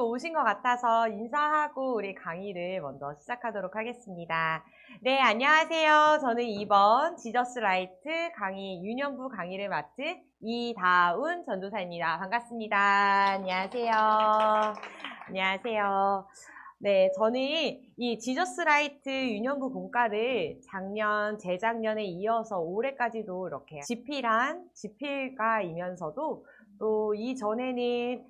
분들도 오신 것 같아서 인사하고 우리 강의를 먼저 시작하도록 하겠습니다. 네, 안녕하세요. 저는 이번 지저스라이트 강의 유년부 강의를 맡은 이다운 전도사입니다. 반갑습니다. 안녕하세요. 안녕하세요. 네, 저는 이 지저스라이트 유년부 공과를 재작년에 이어서 올해까지도 이렇게 집필가이면서도 또 이전에는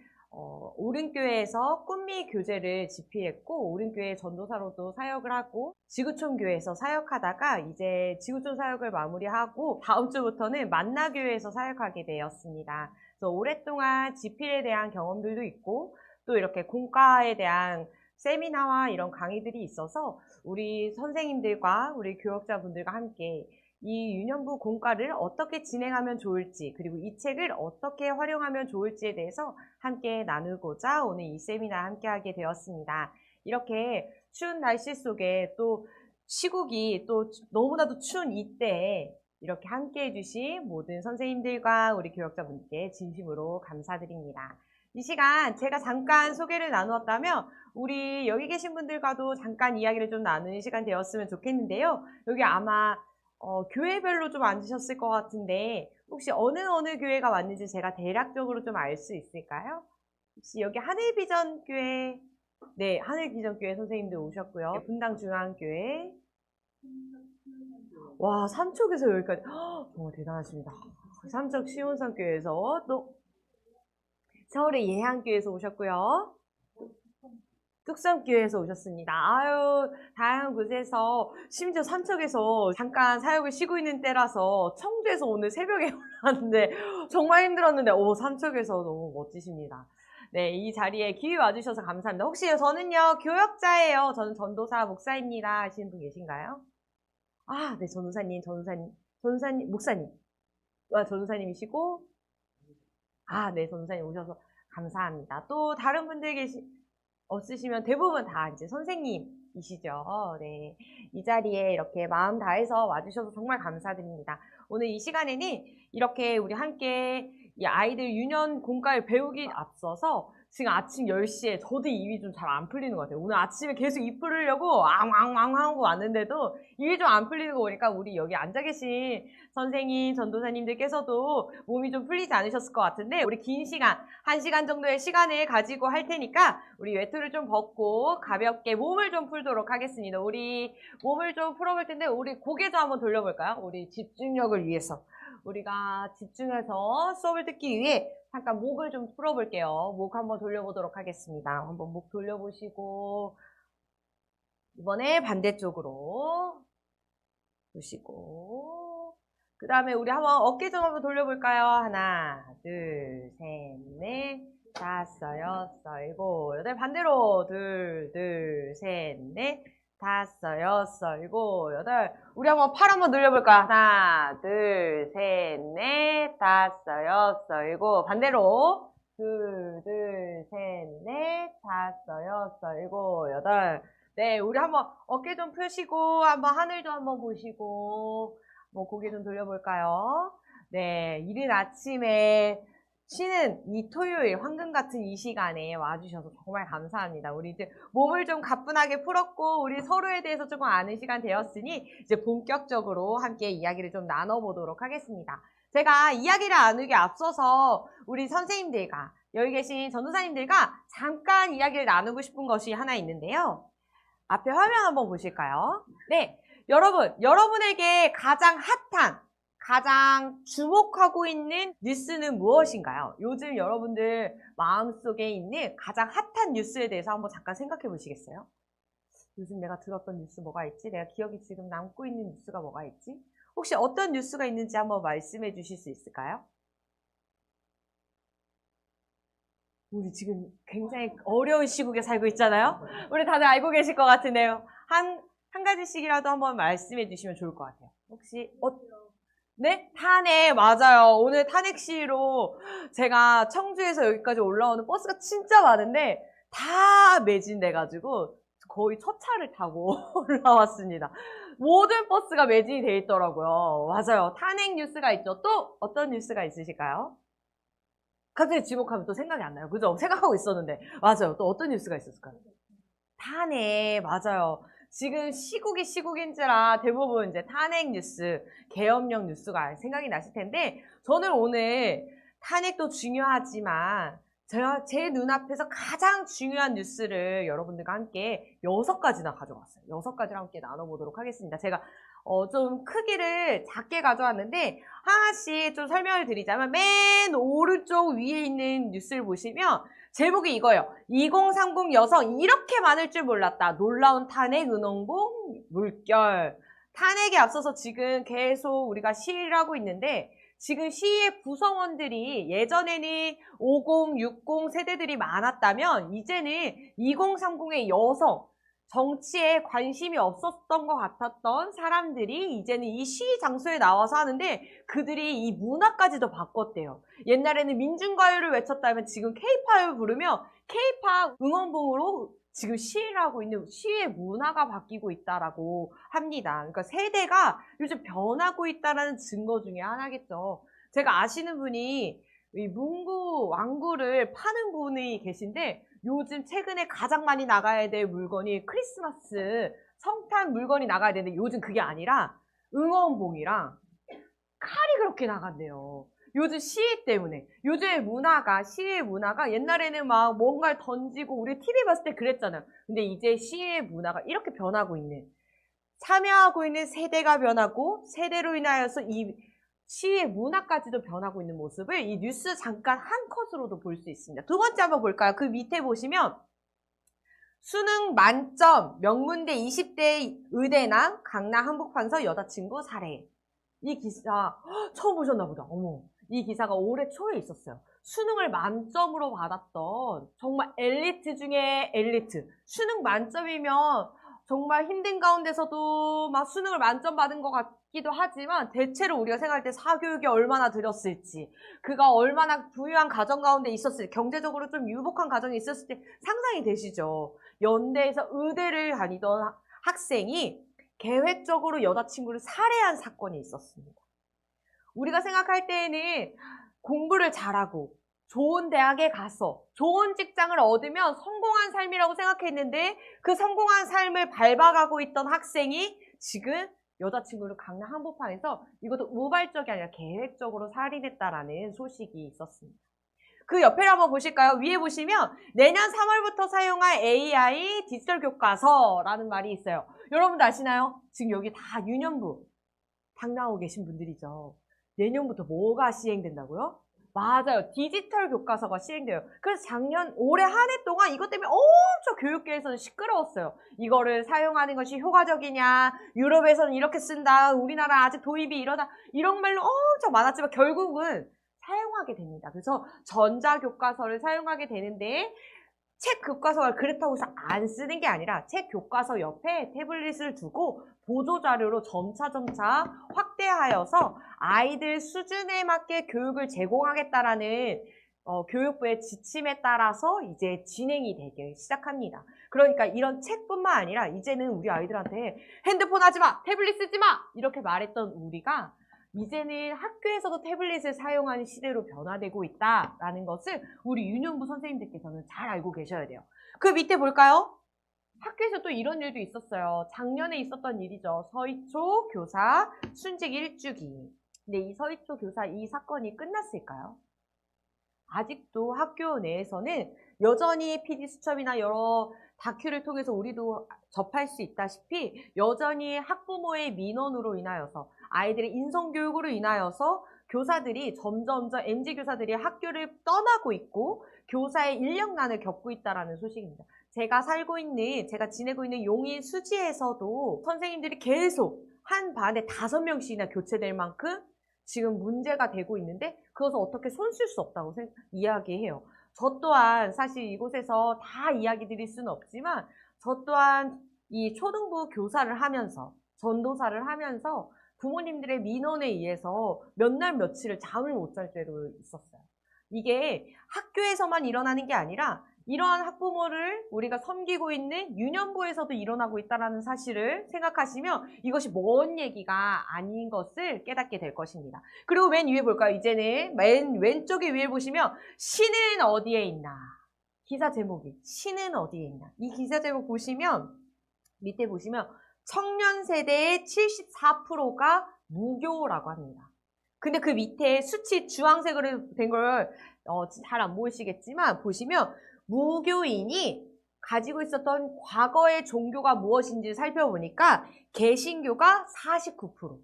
오른교회에서 꿈미 교재를 집필했고 오른교회 전도사로도 사역을 하고 지구촌교회에서 사역하다가 이제 지구촌 사역을 마무리하고 다음 주부터는 만나교회에서 사역하게 되었습니다. 그래서 오랫동안 집필에 대한 경험들도 있고 또 이렇게 공과에 대한 세미나와 이런 강의들이 있어서 우리 선생님들과 우리 교역자분들과 함께 이 유년부 공과를 어떻게 진행하면 좋을지 그리고 이 책을 어떻게 활용하면 좋을지에 대해서 함께 나누고자 오늘 이 세미나 함께 하게 되었습니다. 이렇게 추운 날씨 속에 또 시국이 또 너무나도 추운 이때에 이렇게 함께 해주신 모든 선생님들과 우리 교역자분들께 진심으로 감사드립니다. 이 시간 제가 잠깐 소개를 나누었다면 우리 여기 계신 분들과도 잠깐 이야기를 좀 나누는 시간 되었으면 좋겠는데요. 여기 아마 교회별로 좀 앉으셨을 것 같은데 혹시 어느 교회가 왔는지 제가 대략적으로 좀 알 수 있을까요? 혹시 여기 하늘비전교회, 네, 하늘비전교회 선생님들 오셨고요. 분당중앙교회, 와, 삼척에서 여기까지, 정말 대단하십니다. 삼척 시온산교회에서 또 서울의 예향교회에서 오셨고요. 뚝섬교회에서 오셨습니다. 아유, 다양한 곳에서, 심지어 삼척에서 잠깐 사역을 쉬고 있는 때라서 청주에서 오늘 새벽에 올라왔는데 정말 힘들었는데, 삼척에서 너무 멋지십니다. 네, 이 자리에 기회 와주셔서 감사합니다. 혹시 저는요, 교역자예요. 저는 전도사 목사입니다. 하시는 분 계신가요? 아, 네, 전도사님, 목사님. 전도사님이시고, 네, 전도사님 오셔서 감사합니다. 또 다른 분들 없으시면 대부분 다 이제 선생님이시죠. 네. 이 자리에 이렇게 마음 다해서 와주셔서 정말 감사드립니다. 오늘 이 시간에는 이렇게 우리 함께 이 아이들 유년 공과를 배우기 앞서서 지금 아침 10시에 저도 입이 좀 잘 안 풀리는 것 같아요. 오늘 아침에 계속 입 풀으려고 앙앙앙 하고 왔는데도 입이 좀 안 풀리는 거 보니까 우리 여기 앉아 계신 선생님, 전도사님들께서도 몸이 좀 풀리지 않으셨을 것 같은데 우리 긴 시간, 1시간 정도의 시간을 가지고 할 테니까 우리 외투를 좀 벗고 가볍게 몸을 좀 풀도록 하겠습니다. 우리 몸을 좀 풀어볼 텐데 우리 고개 좀 한번 돌려볼까요? 우리 집중력을 위해서. 우리가 집중해서 수업을 듣기 위해 잠깐 목을 좀 풀어볼게요. 목 한번 돌려보도록 하겠습니다. 한번 목 돌려보시고 이번에 반대쪽으로 보시고 그 다음에 우리 한번 어깨 좀 한번 돌려볼까요? 하나, 둘, 셋, 넷, 다섯, 여섯, 일곱, 여덟. 반대로 둘, 셋, 넷, 다섯, 여섯, 일곱, 여덟. 우리 한번 팔 한번 늘려볼까요? 하나, 둘, 셋, 넷, 다섯, 여섯, 일곱. 반대로 둘, 셋, 넷, 다섯, 여섯, 일곱, 여덟. 네, 우리 한번 어깨 좀 펴시고 한번 하늘도 한번 보시고 고개 좀 돌려볼까요? 네, 이른 아침에 쉬는 이 토요일 황금 같은 이 시간에 와주셔서 정말 감사합니다. 우리 이제 몸을 좀 가뿐하게 풀었고 우리 서로에 대해서 조금 아는 시간 되었으니 이제 본격적으로 함께 이야기를 좀 나눠보도록 하겠습니다. 제가 이야기를 나누기 앞서서 우리 선생님들과 여기 계신 전도사님들과 잠깐 이야기를 나누고 싶은 것이 하나 있는데요. 앞에 화면 한번 보실까요? 네, 여러분에게 가장 핫한, 가장 주목하고 있는 뉴스는 무엇인가요? 요즘 여러분들 마음속에 있는 가장 핫한 뉴스에 대해서 한번 잠깐 생각해 보시겠어요? 요즘 내가 들었던 뉴스 뭐가 있지? 내가 기억이 지금 남고 있는 뉴스가 뭐가 있지? 혹시 어떤 뉴스가 있는지 한번 말씀해 주실 수 있을까요? 우리 지금 굉장히 어려운 시국에 살고 있잖아요? 우리 다들 알고 계실 것 같은데요. 한 가지씩이라도 한번 말씀해 주시면 좋을 것 같아요. 혹시, 네? 탄핵, 맞아요. 오늘 탄핵 시위로 제가 청주에서 여기까지 올라오는 버스가 진짜 많은데 다 매진돼가지고 거의 첫 차를 타고 올라왔습니다. 모든 버스가 매진이 돼 있더라고요. 맞아요. 탄핵 뉴스가 있죠. 또 어떤 뉴스가 있으실까요? 갑자기 지목하면 또 생각이 안 나요. 그죠? 생각하고 있었는데. 맞아요. 또 어떤 뉴스가 있었을까요? 탄핵, 맞아요. 지금 시국이 시국인지라 대부분 이제 탄핵 뉴스, 계엄령 뉴스가 생각이 나실 텐데, 저는 오늘 탄핵도 중요하지만, 제가 제 눈앞에서 가장 중요한 뉴스를 여러분들과 함께 6가지나 가져왔어요. 6가지를 함께 나눠보도록 하겠습니다. 제가 좀 크기를 작게 가져왔는데, 하나씩 좀 설명을 드리자면, 맨 오른쪽 위에 있는 뉴스를 보시면, 제목이 이거예요. 2030 여성 이렇게 많을 줄 몰랐다. 놀라운 탄핵 은원봉 물결. 탄핵에 앞서서 지금 계속 우리가 시위를 하고 있는데 지금 시위의 구성원들이 예전에는 50, 60 세대들이 많았다면 이제는 2030의 여성, 정치에 관심이 없었던 것 같았던 사람들이 이제는 이 시위 장소에 나와서 하는데 그들이 이 문화까지도 바꿨대요. 옛날에는 민중가요를 외쳤다면 지금 케이팝을 부르며 케이팝 응원봉으로 지금 시위를 하고 있는 시위의 문화가 바뀌고 있다라고 합니다. 그러니까 세대가 요즘 변하고 있다는 증거 중에 하나겠죠. 제가 아시는 분이 이 문구, 왕구를 파는 분이 계신데 요즘 최근에 가장 많이 나가야 될 물건이 크리스마스 성탄 물건이 나가야 되는데 요즘 그게 아니라 응원봉이랑 칼이 그렇게 나간대요. 요즘 시위 때문에. 요즘 문화가, 시위의 문화가 옛날에는 막 뭔가를 던지고 우리 TV 봤을 때 그랬잖아요. 근데 이제 시위의 문화가 이렇게 변하고 있는, 참여하고 있는 세대가 변하고 세대로 인하여서 이 시위의 문화까지도 변하고 있는 모습을 이 뉴스 잠깐 한 컷으로도 볼 수 있습니다. 두 번째 한번 볼까요? 그 밑에 보시면 수능 만점 명문대 20대 의대남 강남 한복판서 여자친구 살해. 이 기사 처음 보셨나 보다. 어머. 이 기사가 올해 초에 있었어요. 수능을 만점으로 받았던 정말 엘리트 중에 엘리트. 수능 만점이면 정말 힘든 가운데서도 막 수능을 만점 받은 것 같기도 하지만 대체로 우리가 생각할 때 사교육에 얼마나 들였을지, 그가 얼마나 부유한 가정 가운데 있었을지, 경제적으로 좀 유복한 가정이 있었을 때 상상이 되시죠. 연대에서 의대를 다니던 학생이 계획적으로 여자친구를 살해한 사건이 있었습니다. 우리가 생각할 때에는 공부를 잘하고 좋은 대학에 가서 좋은 직장을 얻으면 성공한 삶이라고 생각했는데 그 성공한 삶을 밟아가고 있던 학생이 지금 여자친구를 강남 한복판에서 이것도 우발적이 아니라 계획적으로 살인했다라는 소식이 있었습니다. 그 옆에 한번 보실까요? 위에 보시면 내년 3월부터 사용할 AI 디지털 교과서라는 말이 있어요. 여러분들 아시나요? 지금 여기 다 유년부 당 나오고 계신 분들이죠. 내년부터 뭐가 시행된다고요? 맞아요. 디지털 교과서가 시행돼요. 그래서 올해 한 해 동안 이것 때문에 엄청 교육계에서는 시끄러웠어요. 이거를 사용하는 것이 효과적이냐, 유럽에서는 이렇게 쓴다, 우리나라 아직 도입이 이러다, 이런 말로 엄청 많았지만 결국은 사용하게 됩니다. 그래서 전자교과서를 사용하게 되는데 책 교과서가 그렇다고 해서 안 쓰는 게 아니라 책 교과서 옆에 태블릿을 두고 보조자료로 점차 확대하여서 아이들 수준에 맞게 교육을 제공하겠다라는 교육부의 지침에 따라서 이제 진행이 되기 시작합니다. 그러니까 이런 책뿐만 아니라 이제는 우리 아이들한테 핸드폰 하지 마! 태블릿 쓰지 마! 이렇게 말했던 우리가 이제는 학교에서도 태블릿을 사용하는 시대로 변화되고 있다라는 것을 우리 유년부 선생님들께서는 잘 알고 계셔야 돼요. 그 밑에 볼까요? 학교에서 또 이런 일도 있었어요. 작년에 있었던 일이죠. 서희초 교사 순직 1주기. 근데 이 서희초 교사 이 사건이 끝났을까요? 아직도 학교 내에서는 여전히 PD수첩이나 여러 다큐를 통해서 우리도 접할 수 있다시피 여전히 학부모의 민원으로 인하여서 아이들의 인성교육으로 인하여서 교사들이 점점점 MZ 교사들이 학교를 떠나고 있고 교사의 인력난을 겪고 있다는 소식입니다. 제가 지내고 있는 용인 수지에서도 선생님들이 계속 한 반에 5명씩이나 교체될 만큼 지금 문제가 되고 있는데 그것을 어떻게 손쓸 수 없다고 이야기해요. 저 또한 사실 이곳에서 다 이야기 드릴 수는 없지만 저 또한 이 초등부 교사를 하면서 전도사를 하면서 부모님들의 민원에 의해서 몇 날 며칠을 잠을 못 잘 때도 있었어요. 이게 학교에서만 일어나는 게 아니라 이러한 학부모를 우리가 섬기고 있는 유년부에서도 일어나고 있다는 사실을 생각하시면 이것이 먼 얘기가 아닌 것을 깨닫게 될 것입니다. 그리고 맨 위에 볼까요? 이제는 맨 왼쪽에 위에 보시면 신은 어디에 있나? 기사 제목이 신은 어디에 있나? 이 기사 제목 보시면 밑에 보시면 청년 세대의 74%가 무교라고 합니다. 근데 그 밑에 수치 주황색으로 된 걸 잘 안 보이시겠지만 보시면 무교인이 가지고 있었던 과거의 종교가 무엇인지 살펴보니까 개신교가 49%,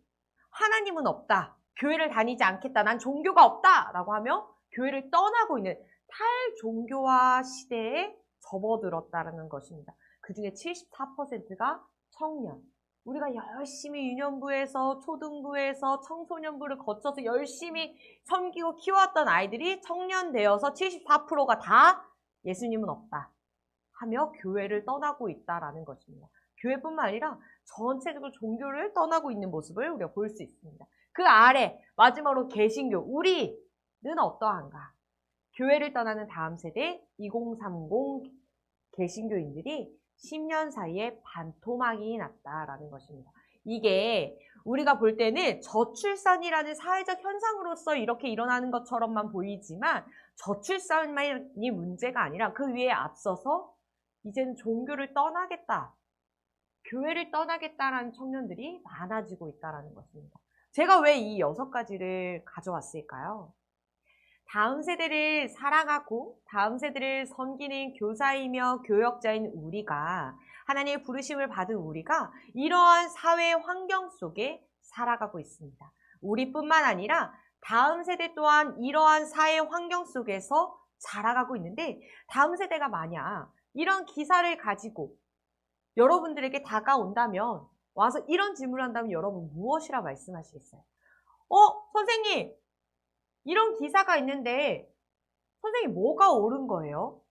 하나님은 없다, 교회를 다니지 않겠다, 난 종교가 없다 라고 하며 교회를 떠나고 있는 탈종교화 시대에 접어들었다는 것입니다. 그 중에 74%가 청년. 우리가 열심히 유년부에서 초등부에서 청소년부를 거쳐서 열심히 섬기고 키워왔던 아이들이 청년 되어서 74%가 다 예수님은 없다 하며 교회를 떠나고 있다라는 것입니다. 교회뿐만 아니라 전체적으로 종교를 떠나고 있는 모습을 우리가 볼 수 있습니다. 그 아래 마지막으로 개신교, 우리는 어떠한가? 교회를 떠나는 다음 세대 2030 개신교인들이 10년 사이에 반토막이 났다라는 것입니다. 이게 우리가 볼 때는 저출산이라는 사회적 현상으로서 이렇게 일어나는 것처럼만 보이지만 저출산만이 문제가 아니라 그 위에 앞서서 이제는 종교를 떠나겠다, 교회를 떠나겠다라는 청년들이 많아지고 있다는 것입니다. 제가 왜 이 6가지를 가져왔을까요? 다음 세대를 사랑하고 다음 세대를 섬기는 교사이며 교역자인 우리가, 하나님의 부르심을 받은 우리가 이러한 사회 환경 속에 살아가고 있습니다. 우리뿐만 아니라 다음 세대 또한 이러한 사회 환경 속에서 자라가고 있는데, 다음 세대가 만약 이런 기사를 가지고 여러분들에게 다가온다면, 와서 이런 질문을 한다면 여러분 무엇이라 말씀하시겠어요? 선생님, 이런 기사가 있는데 선생님 뭐가 옳은 거예요?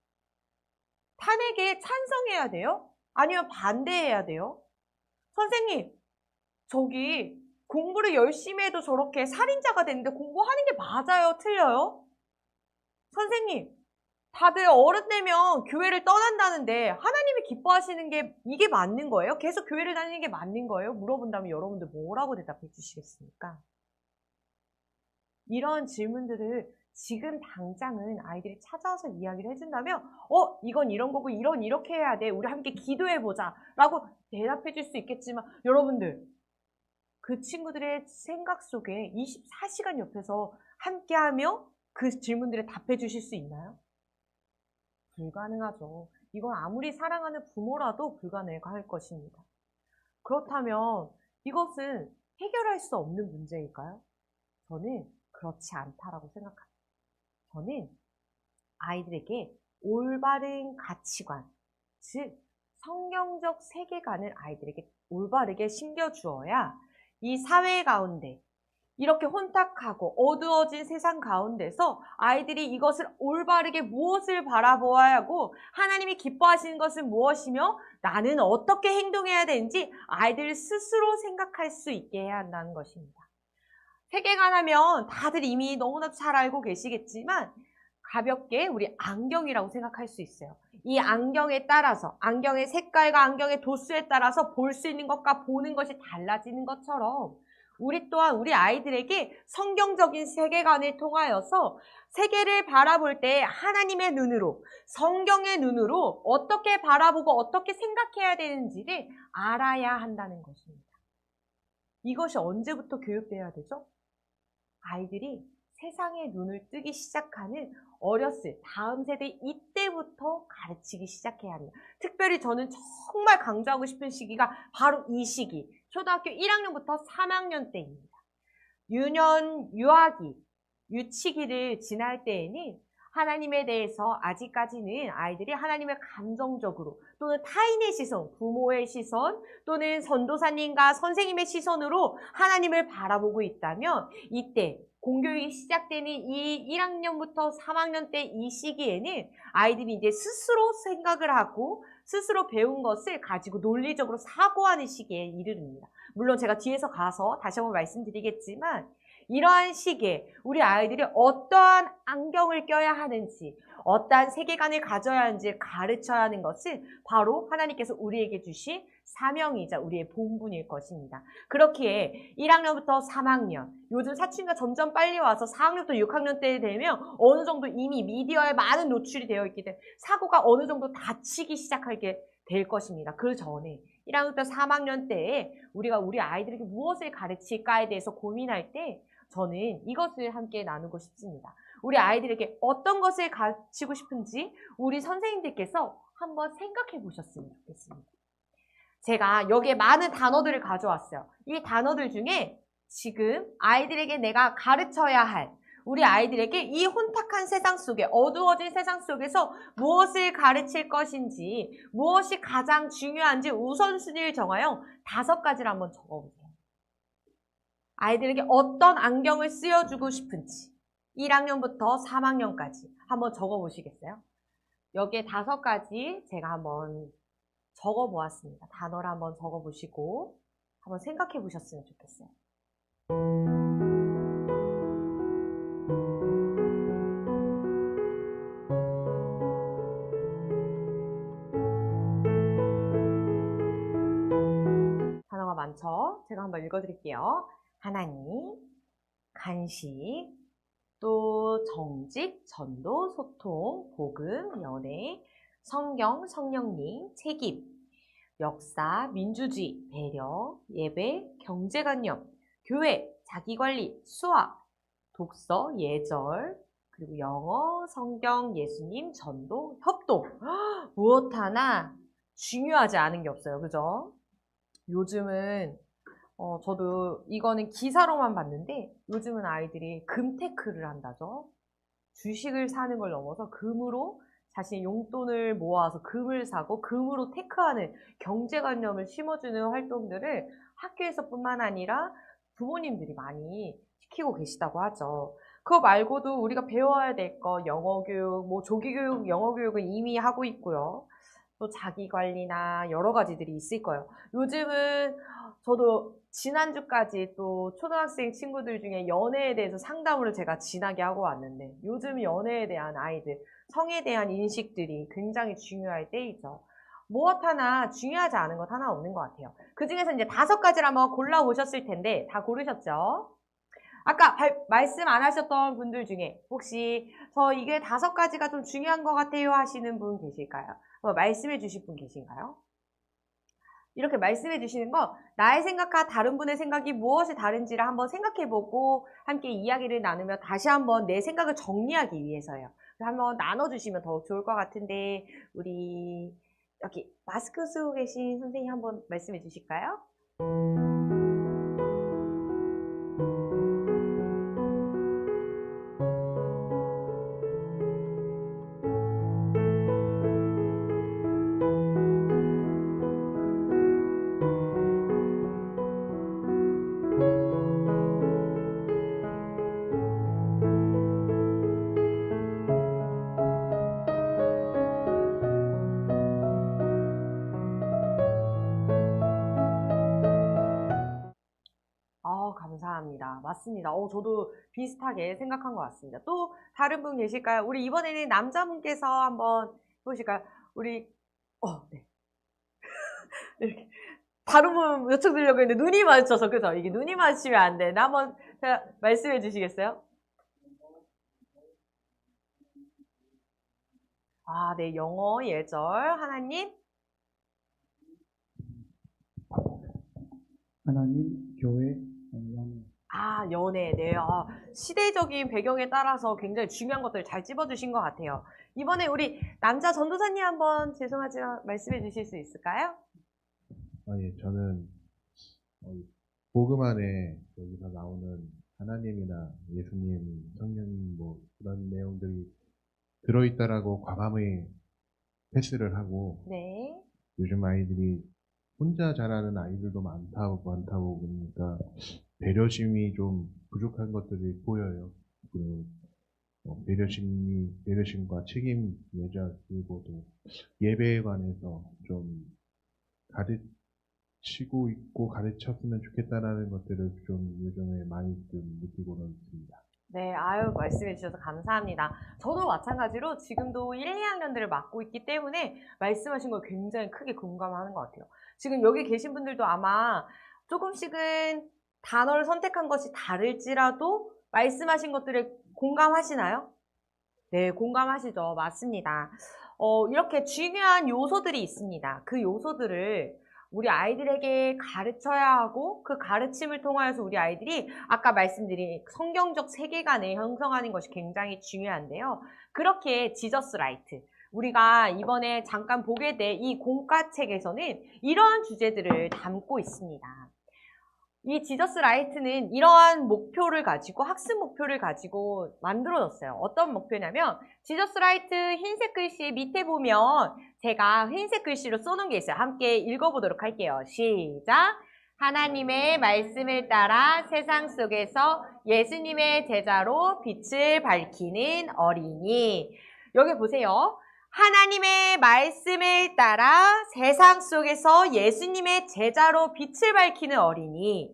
탄핵에 찬성해야 돼요? 아니면 반대해야 돼요? 선생님, 저기 공부를 열심히 해도 저렇게 살인자가 되는데 공부하는 게 맞아요? 틀려요? 선생님, 다들 어른 되면 교회를 떠난다는데 하나님이 기뻐하시는 게 이게 맞는 거예요? 계속 교회를 다니는 게 맞는 거예요? 물어본다면 여러분들 뭐라고 대답해 주시겠습니까? 이런 질문들을 지금 당장은 아이들이 찾아와서 이야기를 해준다면 이건 이런 거고 이렇게 해야 돼, 우리 함께 기도해보자 라고 대답해 줄 수 있겠지만, 여러분들 그 친구들의 생각 속에 24시간 옆에서 함께하며 그 질문들에 답해 주실 수 있나요? 불가능하죠. 이건 아무리 사랑하는 부모라도 불가능할 것입니다. 그렇다면 이것은 해결할 수 없는 문제일까요? 저는 그렇지 않다라고 생각합니다. 저는 아이들에게 올바른 가치관, 즉 성경적 세계관을 아이들에게 올바르게 심겨주어야 이 사회 가운데, 이렇게 혼탁하고 어두워진 세상 가운데서 아이들이 이것을 올바르게 무엇을 바라보아야 하고 하나님이 기뻐하시는 것은 무엇이며 나는 어떻게 행동해야 되는지 아이들 스스로 생각할 수 있게 해야 한다는 것입니다. 세계관 하면 다들 이미 너무나도 잘 알고 계시겠지만 가볍게 우리 안경이라고 생각할 수 있어요. 이 안경에 따라서, 안경의 색깔과 안경의 도수에 따라서 볼 수 있는 것과 보는 것이 달라지는 것처럼 우리 또한 우리 아이들에게 성경적인 세계관을 통하여서 세계를 바라볼 때 하나님의 눈으로, 성경의 눈으로 어떻게 바라보고 어떻게 생각해야 되는지를 알아야 한다는 것입니다. 이것이 언제부터 교육돼야 되죠? 아이들이 세상의 눈을 뜨기 시작하는 어렸을 다음 세대 이때부터 가르치기 시작해야 합니다. 특별히 저는 정말 강조하고 싶은 시기가 바로 이 시기, 초등학교 1학년부터 3학년 때입니다. 유년, 유아기, 유치기를 지날 때에는 하나님에 대해서 아직까지는 아이들이 하나님을 감정적으로 또는 타인의 시선, 부모의 시선 또는 선도사님과 선생님의 시선으로 하나님을 바라보고 있다면, 이때 공교육이 시작되는 이 1학년부터 3학년 때 이 시기에는 아이들이 이제 스스로 생각을 하고 스스로 배운 것을 가지고 논리적으로 사고하는 시기에 이르릅니다. 물론 제가 뒤에서 가서 다시 한번 말씀드리겠지만 이러한 시기에 우리 아이들이 어떠한 안경을 껴야 하는지, 어떠한 세계관을 가져야 하는지 가르쳐야 하는 것은 바로 하나님께서 우리에게 주신 사명이자 우리의 본분일 것입니다. 그렇기에 1학년부터 3학년, 요즘 사춘기가 점점 빨리 와서 4학년부터 6학년 때 되면 어느 정도 이미 미디어에 많은 노출이 되어 있기 때문에 사고가 어느 정도 다치기 시작하게 될 것입니다. 그 전에 1학년부터 3학년 때에 우리가 우리 아이들에게 무엇을 가르칠까에 대해서 고민할 때 저는 이것을 함께 나누고 싶습니다. 우리 아이들에게 어떤 것을 가르치고 싶은지 우리 선생님들께서 한번 생각해 보셨으면 좋겠습니다. 제가 여기에 많은 단어들을 가져왔어요. 이 단어들 중에 지금 아이들에게 내가 가르쳐야 할, 우리 아이들에게 이 혼탁한 세상 속에, 어두워진 세상 속에서 무엇을 가르칠 것인지, 무엇이 가장 중요한지 우선순위를 정하여 5가지를 한번 적어보세요. 아이들에게 어떤 안경을 쓰여주고 싶은지 1학년부터 3학년까지 한번 적어보시겠어요? 여기에 5가지 제가 한번 적어보았습니다. 단어를 한번 적어보시고 한번 생각해 보셨으면 좋겠어요. 단어가 많죠? 제가 한번 읽어드릴게요. 하나님, 간식, 또 정직, 전도, 소통, 복음, 연애, 성경, 성령님, 책임, 역사, 민주주의, 배려, 예배, 경제관념, 교회, 자기관리, 수학, 독서, 예절, 그리고 영어, 성경, 예수님, 전도, 협동. 무엇 하나 중요하지 않은 게 없어요. 그죠? 요즘은 저도 이거는 기사로만 봤는데 요즘은 아이들이 금테크를 한다죠. 주식을 사는 걸 넘어서 금으로 자신의 용돈을 모아서 금을 사고 금으로 테크하는 경제관념을 심어주는 활동들을 학교에서뿐만 아니라 부모님들이 많이 시키고 계시다고 하죠. 그거 말고도 우리가 배워야 될 거 영어교육, 뭐 조기교육, 영어교육은 이미 하고 있고요. 또 자기관리나 여러 가지들이 있을 거예요. 요즘은 저도 지난주까지 또 초등학생 친구들 중에 연애에 대해서 상담을 제가 진하게 하고 왔는데 요즘 연애에 대한 아이들, 성에 대한 인식들이 굉장히 중요할 때이죠. 무엇 하나 중요하지 않은 것 하나 없는 것 같아요. 그 중에서 이제 5가지를 한번 골라보셨을 텐데 다 고르셨죠? 아까 말씀 안 하셨던 분들 중에 혹시 저 이게 5가지가 좀 중요한 것 같아요 하시는 분 계실까요? 말씀해 주실 분 계신가요? 이렇게 말씀해 주시는 거 나의 생각과 다른 분의 생각이 무엇이 다른지를 한번 생각해 보고 함께 이야기를 나누며 다시 한번 내 생각을 정리하기 위해서요. 한번 나눠주시면 더욱 좋을 것 같은데 우리 여기 마스크 쓰고 계신 선생님 한번 말씀해 주실까요? 감사합니다. 맞습니다. 저도 비슷하게 생각한 것 같습니다. 또 다른 분 계실까요? 우리 이번에는 남자분께서 한번 보실까요? 우리 네. 이렇게 다른 분 요청드리려고 했는데 눈이 마주쳐서 그죠? 이게 눈이 마주치면 안 돼. 한번 제가 말씀해 주시겠어요? 네. 영어, 예절, 하나님. 하나님, 교회, 연애. 연애. 네. 시대적인 배경에 따라서 굉장히 중요한 것들 잘 찝어주신 것 같아요. 이번에 우리 남자 전도사님 한번 죄송하지만 말씀해 주실 수 있을까요? 예, 저는 복음 안에 여기서 나오는 하나님이나 예수님, 성령님 뭐 그런 내용들이 들어있다라고 과감히 패스를 하고 네. 요즘 아이들이 혼자 자라는 아이들도 많다고 보니까 배려심이 좀 부족한 것들이 보여요. 그리고 배려심과 책임, 예절, 그리고 또 예배에 관해서 좀 치고 있고 가르쳤으면 좋겠다라는 것들을 좀 요즘에 많이 좀 느끼고는 있습니다. 네, 아유, 말씀해 주셔서 감사합니다. 저도 마찬가지로 지금도 1, 2학년들을 맡고 있기 때문에 말씀하신 걸 굉장히 크게 공감하는 것 같아요. 지금 여기 계신 분들도 아마 조금씩은 단어를 선택한 것이 다를지라도 말씀하신 것들에 공감하시나요? 네, 공감하시죠. 맞습니다. 이렇게 중요한 요소들이 있습니다. 그 요소들을 우리 아이들에게 가르쳐야 하고 그 가르침을 통하여서 우리 아이들이 아까 말씀드린 성경적 세계관을 형성하는 것이 굉장히 중요한데요. 그렇게 지저스 라이트, 우리가 이번에 잠깐 보게 될 이 공과책에서는 이러한 주제들을 담고 있습니다. 이 지저스 라이트는 이러한 목표를 가지고 학습 목표를 가지고 만들어졌어요. 어떤 목표냐면 지저스 라이트 흰색 글씨 밑에 보면 제가 흰색 글씨로 써놓은 게 있어요. 함께 읽어보도록 할게요. 시작! 하나님의 말씀을 따라 세상 속에서 예수님의 제자로 빛을 밝히는 어린이. 여기 보세요. 하나님의 말씀을 따라 세상 속에서 예수님의 제자로 빛을 밝히는 어린이.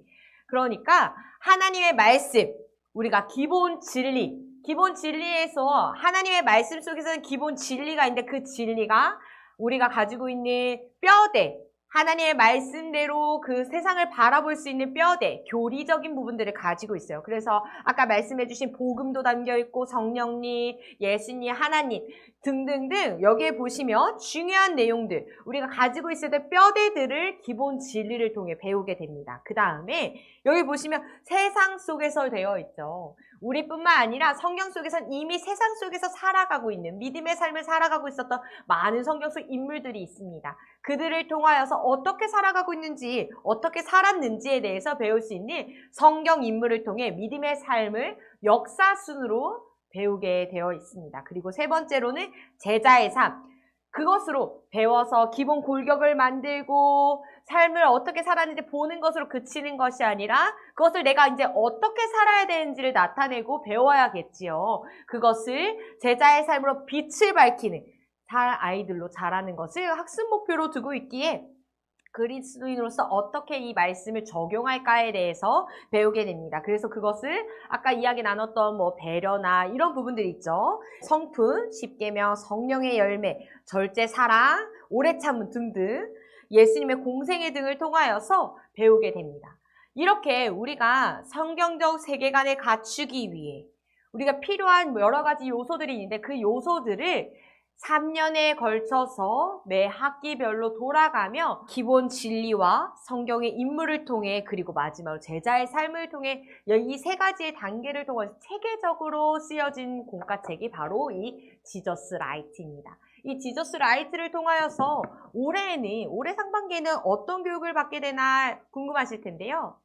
그러니까 하나님의 말씀, 우리가 기본 진리에서 하나님의 말씀 속에서는 기본 진리가 있는데 그 진리가 우리가 가지고 있는 뼈대, 하나님의 말씀대로 그 세상을 바라볼 수 있는 뼈대, 교리적인 부분들을 가지고 있어요. 그래서 아까 말씀해 주신 복음도 담겨 있고 성령님, 예수님, 하나님 등등등 여기에 보시면 중요한 내용들, 우리가 가지고 있어야 될 뼈대들을 기본 진리를 통해 배우게 됩니다. 그 다음에 여기 보시면 세상 속에서 되어 있죠. 우리뿐만 아니라 성경 속에서는 이미 세상 속에서 살아가고 있는 믿음의 삶을 살아가고 있었던 많은 성경 속 인물들이 있습니다. 그들을 통하여서 어떻게 살아가고 있는지, 어떻게 살았는지에 대해서 배울 수 있는 성경 인물을 통해 믿음의 삶을 역사순으로 배우게 되어 있습니다. 그리고 세 번째로는 제자의 삶. 그것으로 배워서 기본 골격을 만들고 삶을 어떻게 살았는지 보는 것으로 그치는 것이 아니라 그것을 내가 이제 어떻게 살아야 되는지를 나타내고 배워야겠지요. 그것을 제자의 삶으로 빛을 밝히는 아이들로 자라는 것을 학습 목표로 두고 있기에 그리스도인으로서 어떻게 이 말씀을 적용할까에 대해서 배우게 됩니다. 그래서 그것을 아까 이야기 나눴던 배려나 이런 부분들이 있죠. 성품, 십계명, 성령의 열매, 절제 사랑, 오래 참음 등등 예수님의 공생애 등을 통하여서 배우게 됩니다. 이렇게 우리가 성경적 세계관을 갖추기 위해 우리가 필요한 여러 가지 요소들이 있는데 그 요소들을 3년에 걸쳐서 매 학기별로 돌아가며 기본 진리와 성경의 인물을 통해 그리고 마지막으로 제자의 삶을 통해 이 세 가지의 단계를 통해서 체계적으로 쓰여진 공과책이 바로 이 지저스 라이트입니다. 이 지저스 라이트를 통하여서 올해 상반기에는 어떤 교육을 받게 되나 궁금하실 텐데요.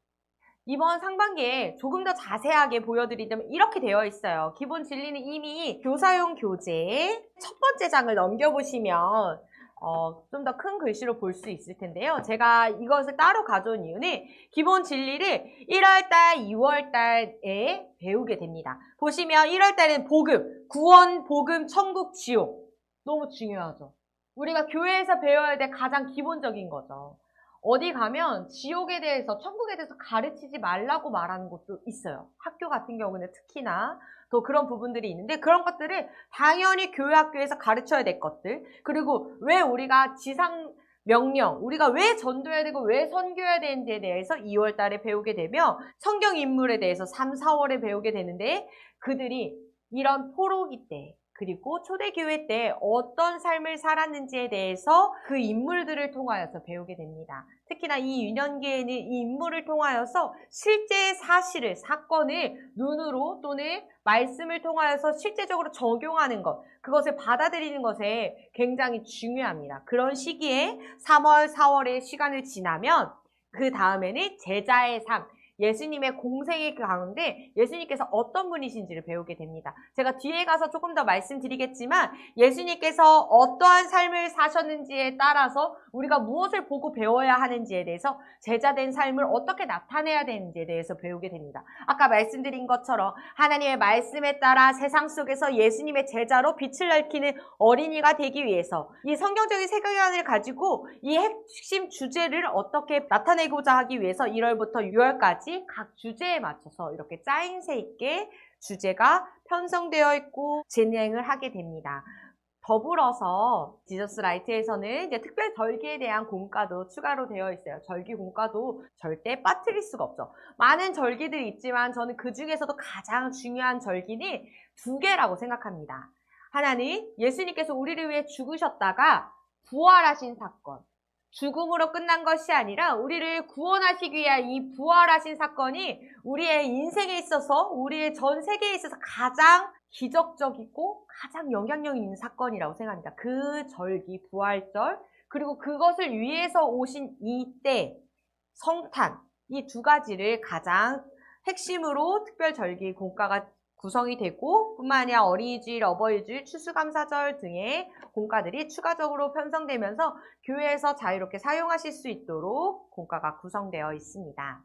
이번 상반기에 조금 더 자세하게 보여드리자면 이렇게 되어 있어요. 기본 진리는 이미 교사용 교재의 첫 번째 장을 넘겨보시면 좀 더 큰 글씨로 볼 수 있을 텐데요. 제가 이것을 따로 가져온 이유는 기본 진리를 1월달, 2월달에 배우게 됩니다. 보시면 1월달에는 복음, 구원, 복음, 천국, 지옥. 너무 중요하죠. 우리가 교회에서 배워야 될 가장 기본적인 거죠. 어디 가면 지옥에 대해서, 천국에 대해서 가르치지 말라고 말하는 곳도 있어요. 학교 같은 경우는 특히나 더 그런 부분들이 있는데 그런 것들을 당연히 교회 학교에서 가르쳐야 될 것들, 그리고 왜 우리가 지상 명령, 우리가 왜 전도해야 되고 왜 선교해야 되는지에 대해서 2월 달에 배우게 되며 성경 인물에 대해서 3, 4월에 배우게 되는데 그들이 이런 포로기 때 그리고 초대교회 때 어떤 삶을 살았는지에 대해서 그 인물들을 통하여서 배우게 됩니다. 특히나 이 유년기에는 이 인물을 통하여서 실제 사실을, 사건을 눈으로 또는 말씀을 통하여서 실제적으로 적용하는 것, 그것을 받아들이는 것에 굉장히 중요합니다. 그런 시기에 3월, 4월의 시간을 지나면 그 다음에는 제자의 삶, 예수님의 공생의 가운데 예수님께서 어떤 분이신지를 배우게 됩니다. 제가 뒤에 가서 조금 더 말씀드리겠지만 예수님께서 어떠한 삶을 사셨는지에 따라서 우리가 무엇을 보고 배워야 하는지에 대해서 제자된 삶을 어떻게 나타내야 되는지에 대해서 배우게 됩니다. 아까 말씀드린 것처럼 하나님의 말씀에 따라 세상 속에서 예수님의 제자로 빛을 밝히는 어린이가 되기 위해서 이 성경적인 세계관을 가지고 이 핵심 주제를 어떻게 나타내고자 하기 위해서 1월부터 6월까지 각 주제에 맞춰서 이렇게 짜임새 있게 주제가 편성되어 있고 진행을 하게 됩니다. 더불어서 지저스 라이트에서는 이제 특별 절기에 대한 공과도 추가로 되어 있어요. 절기 공과도 절대 빠뜨릴 수가 없죠. 많은 절기들이 있지만 저는 그 중에서도 가장 중요한 절기는 2개라고 생각합니다. 하나는 예수님께서 우리를 위해 죽으셨다가 부활하신 사건. 죽음으로 끝난 것이 아니라 우리를 구원하시기 위한 이 부활하신 사건이 우리의 인생에 있어서 우리의 전 세계에 있어서 가장 기적적이고 가장 영향력 있는 사건이라고 생각합니다. 그 절기, 부활절, 그리고 그것을 위해서 오신 이때, 성탄, 이 2가지를 가장 핵심으로 특별절기 공과가 구성이 되고 뿐만 아니라 어린이주일, 어버이주일, 추수감사절 등의 공과들이 추가적으로 편성되면서 교회에서 자유롭게 사용하실 수 있도록 공과가 구성되어 있습니다.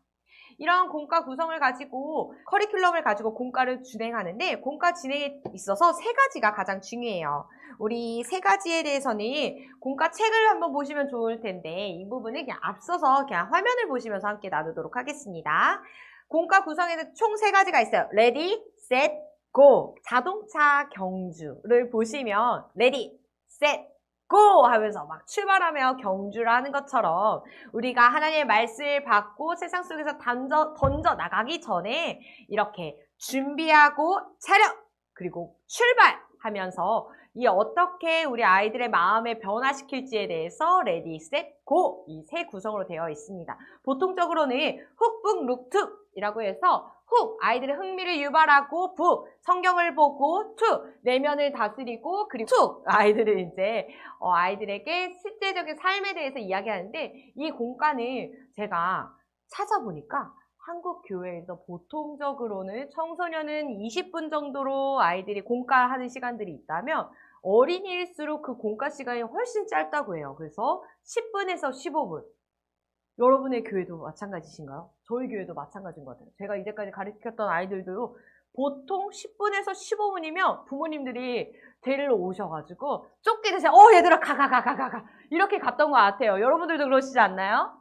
이런 공과 구성을 가지고 커리큘럼을 가지고 공과를 진행하는데 공과 진행에 있어서 3가지가 가장 중요해요. 우리 3가지에 대해서는 공과 책을 한번 보시면 좋을 텐데 이 부분은 그냥 앞서서 그냥 화면을 보시면서 함께 나누도록 하겠습니다. 공과 구성에는 총 3가지가 있어요. Ready, Set, Go. 자동차 경주를 보시면 Ready, Set, Go 하면서 막 출발하며 경주를 하는 것처럼 우리가 하나님의 말씀을 받고 세상 속에서 던져 나가기 전에 이렇게 준비하고 차렷 그리고 출발하면서 이 어떻게 우리 아이들의 마음에 변화시킬지에 대해서 Ready, Set, Go 이 3 구성으로 되어 있습니다. 보통적으로는 훅, 북, 룩, 툭 이라고 해서 훅 아이들의 흥미를 유발하고 북 성경을 보고 툭 내면을 다스리고 그리고 툭 아이들은 이제 아이들에게 실제적인 삶에 대해서 이야기하는데 이 공과는 제가 찾아보니까 한국 교회에서 보통적으로는 청소년은 20분 정도로 아이들이 공과하는 시간들이 있다면 어린이일수록 그 공과 시간이 훨씬 짧다고 해요. 그래서 10분에서 15분. 여러분의 교회도 마찬가지신가요? 저희 교회도 마찬가지인 것 같아요. 제가 이제까지 가르쳤던 아이들도 보통 10분에서 15분이면 부모님들이 데리러 오셔가지고 쫓기듯이 얘들아 가 이렇게 갔던 것 같아요. 여러분들도 그러시지 않나요?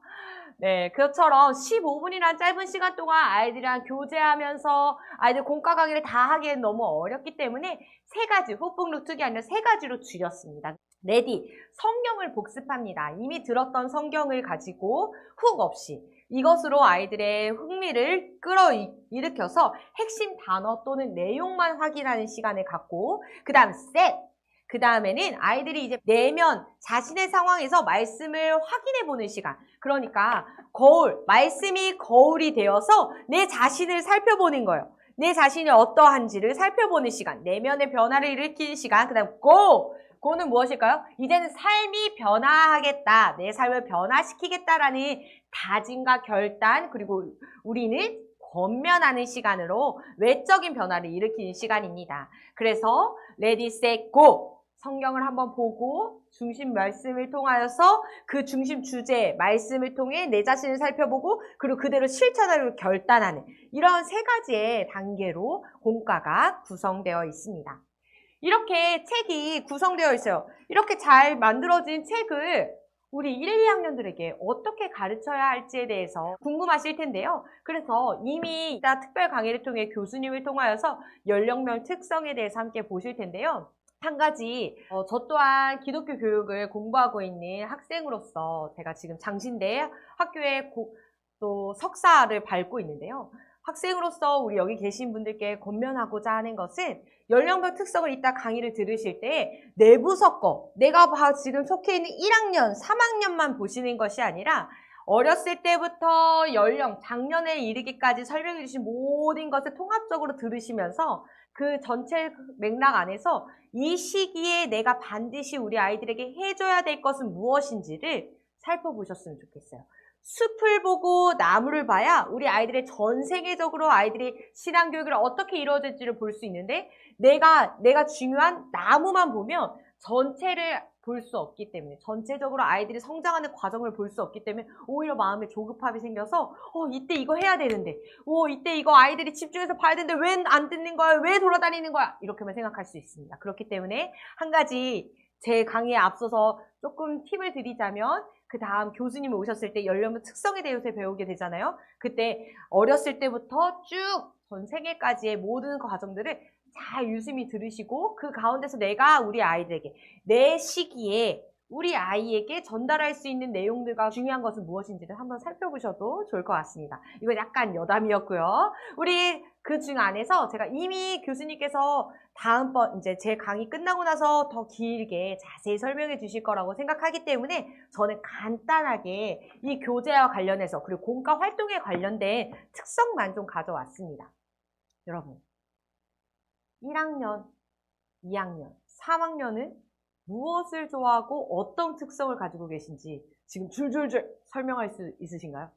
네, 그처럼 15분이란 짧은 시간 동안 아이들이랑 교제하면서 아이들 공과 강의를 다 하기엔 너무 어렵기 때문에 3가지, 훅북룩툭이 아니라 3가지로 줄였습니다. 레디, 성경을 복습합니다. 이미 들었던 성경을 가지고 훅 없이 이것으로 아이들의 흥미를 끌어일으켜서 핵심 단어 또는 내용만 확인하는 시간을 갖고 그 다음 셋, 그 다음에는 아이들이 이제 내면 자신의 상황에서 말씀을 확인해보는 시간. 그러니까 말씀이 거울이 되어서 내 자신을 살펴보는 거예요. 내 자신이 어떠한지를 살펴보는 시간. 내면의 변화를 일으키는 시간. 그 다음 고는 무엇일까요? 이제는 삶이 변화하겠다. 내 삶을 변화시키겠다라는 다짐과 결단 그리고 우리는 권면하는 시간으로 외적인 변화를 일으키는 시간입니다. 그래서 Ready, Set, Go! 성경을 한번 보고 중심 말씀을 통하여서 그 중심 주제 말씀을 통해 내 자신을 살펴보고 그리고 그대로 실천하려고 결단하는 이런 3가지의 단계로 공과가 구성되어 있습니다. 이렇게 책이 구성되어 있어요. 이렇게 잘 만들어진 책을 우리 1, 2학년들에게 어떻게 가르쳐야 할지에 대해서 궁금하실 텐데요. 그래서 이미 이따 특별 강의를 통해 교수님을 통하여서 연령별 특성에 대해서 함께 보실 텐데요. 한 가지 저 또한 기독교 교육을 공부하고 있는 학생으로서 제가 지금 장신대 학교에 또 석사를 밟고 있는데요. 학생으로서 우리 여기 계신 분들께 권면하고자 하는 것은 연령별 특성을 이따 강의를 들으실 때 내부석거, 내가 지금 속해 있는 1학년, 3학년만 보시는 것이 아니라 어렸을 때부터 작년에 이르기까지 설명해 주신 모든 것을 통합적으로 들으시면서 그 전체 맥락 안에서 이 시기에 내가 반드시 우리 아이들에게 해줘야 될 것은 무엇인지를 살펴보셨으면 좋겠어요. 숲을 보고 나무를 봐야 우리 아이들의 전 세계적으로 아이들이 신앙교육을 어떻게 이루어질지를 볼 수 있는데 내가 중요한 나무만 보면 전체를 볼 수 없기 때문에 전체적으로 아이들이 성장하는 과정을 볼 수 없기 때문에 오히려 마음에 조급함이 생겨서 이때 이거 해야 되는데 이때 이거 아이들이 집중해서 봐야 되는데 왜 안 듣는 거야? 왜 돌아다니는 거야? 이렇게만 생각할 수 있습니다. 그렇기 때문에 한 가지 제 강의에 앞서서 조금 팁을 드리자면 그 다음 교수님이 오셨을 때 연령별 특성에 대해서 배우게 되잖아요. 그때 어렸을 때부터 쭉 전 세계까지의 모든 과정들을 잘 유심히 들으시고 그 가운데서 내가 우리 아이들에게 내 시기에 우리 아이에게 전달할 수 있는 내용들과 중요한 것은 무엇인지를 한번 살펴보셔도 좋을 것 같습니다. 이건 약간 여담이었고요. 우리 그 중 안에서 제가 이미 교수님께서 다음번 이제 제 강의 끝나고 나서 더 길게 자세히 설명해 주실 거라고 생각하기 때문에 저는 간단하게 이 교재와 관련해서 그리고 공과 활동에 관련된 특성만 좀 가져왔습니다. 여러분 1학년, 2학년, 3학년은 무엇을 좋아하고 어떤 특성을 가지고 계신지 지금 줄줄줄 설명할 수 있으신가요?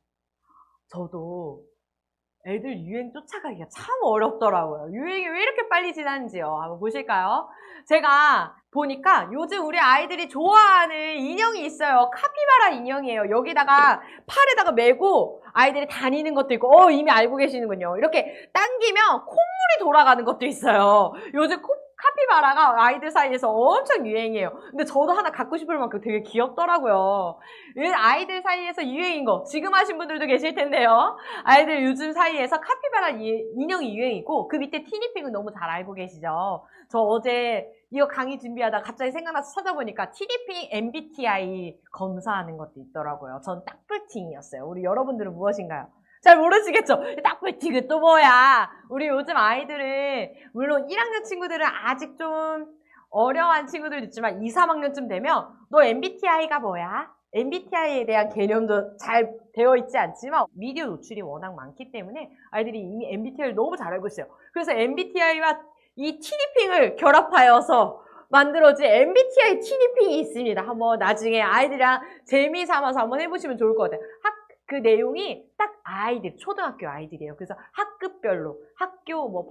저도 애들 유행 쫓아가기가 참 어렵더라고요. 유행이 왜 이렇게 빨리 지나는지요. 한번 보실까요? 제가 보니까 요즘 우리 아이들이 좋아하는 인형이 있어요. 카피바라 인형이에요. 여기다가 팔에다가 메고 아이들이 다니는 것도 있고 이미 알고 계시는군요. 이렇게 당기면 콧물이 돌아가는 것도 있어요. 요즘 카피바라가 아이들 사이에서 엄청 유행이에요. 근데 저도 하나 갖고 싶을 만큼 되게 귀엽더라고요. 아이들 사이에서 유행인 거 지금 하신 분들도 계실 텐데요. 아이들 요즘 사이에서 카피바라 인형이 유행이고 그 밑에 티니핑은 너무 잘 알고 계시죠. 저 어제 이거 강의 준비하다 갑자기 생각나서 찾아보니까 티니핑 MBTI 검사하는 것도 있더라고요. 전 딱불팅이었어요. 우리 여러분들은 무엇인가요? 잘 모르시겠죠? 딱불팅은 또 뭐야? 우리 요즘 아이들은 물론 1학년 친구들은 아직 좀 어려운 친구들도 있지만 2, 3학년쯤 되면 너 MBTI가 뭐야? MBTI에 대한 개념도 잘 되어 있지 않지만 미디어 노출이 워낙 많기 때문에 아이들이 이미 MBTI를 너무 잘 알고 있어요. 그래서 MBTI와 이 티니핑을 결합하여서 만들어진 MBTI 티니핑이 있습니다. 한번 나중에 아이들이랑 재미 삼아서 한번 해보시면 좋을 것 같아요. 그 내용이 딱 아이들, 초등학교 아이들이에요. 그래서 학급별로 학교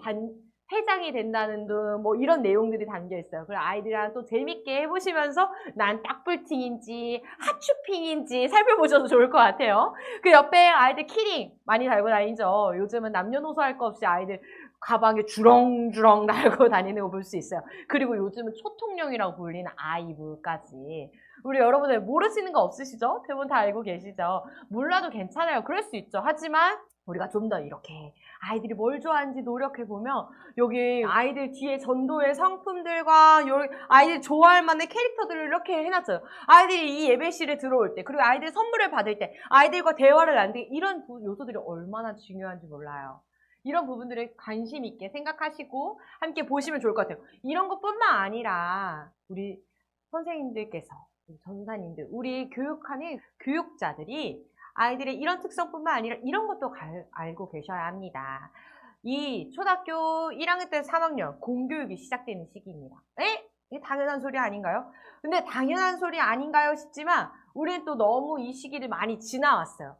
회장이 된다는 등 이런 내용들이 담겨 있어요. 그래서 아이들이랑 또 재밌게 해보시면서 난 딱불팅인지 하츄핑인지 살펴보셔도 좋을 것 같아요. 그 옆에 아이들 키링 많이 달고 다니죠. 요즘은 남녀노소 할 거 없이 아이들 가방에 주렁주렁 달고 다니는 거 볼 수 있어요. 그리고 요즘은 초통령이라고 불리는 아이브까지. 우리 여러분들 모르시는 거 없으시죠? 대부분 다 알고 계시죠? 몰라도 괜찮아요. 그럴 수 있죠. 하지만 우리가 좀 더 이렇게 아이들이 뭘 좋아하는지 노력해보면 여기 아이들 뒤에 전도의 상품들과 아이들 좋아할 만한 캐릭터들을 이렇게 해놨어요. 아이들이 이 예배실에 들어올 때 그리고 아이들 선물을 받을 때 아이들과 대화를 나눌 때 이런 요소들이 얼마나 중요한지 몰라요. 이런 부분들을 관심 있게 생각하시고 함께 보시면 좋을 것 같아요. 이런 것뿐만 아니라 우리 선생님들께서 전사님들, 우리 교육하는 교육자들이 아이들의 이런 특성뿐만 아니라 이런 것도 알고 계셔야 합니다. 이 초등학교 1학년 때 3학년 공교육이 시작되는 시기입니다. 이게 당연한 소리 아닌가요? 근데 당연한 소리 아닌가요 싶지만 우리는 또 너무 이 시기를 많이 지나왔어요.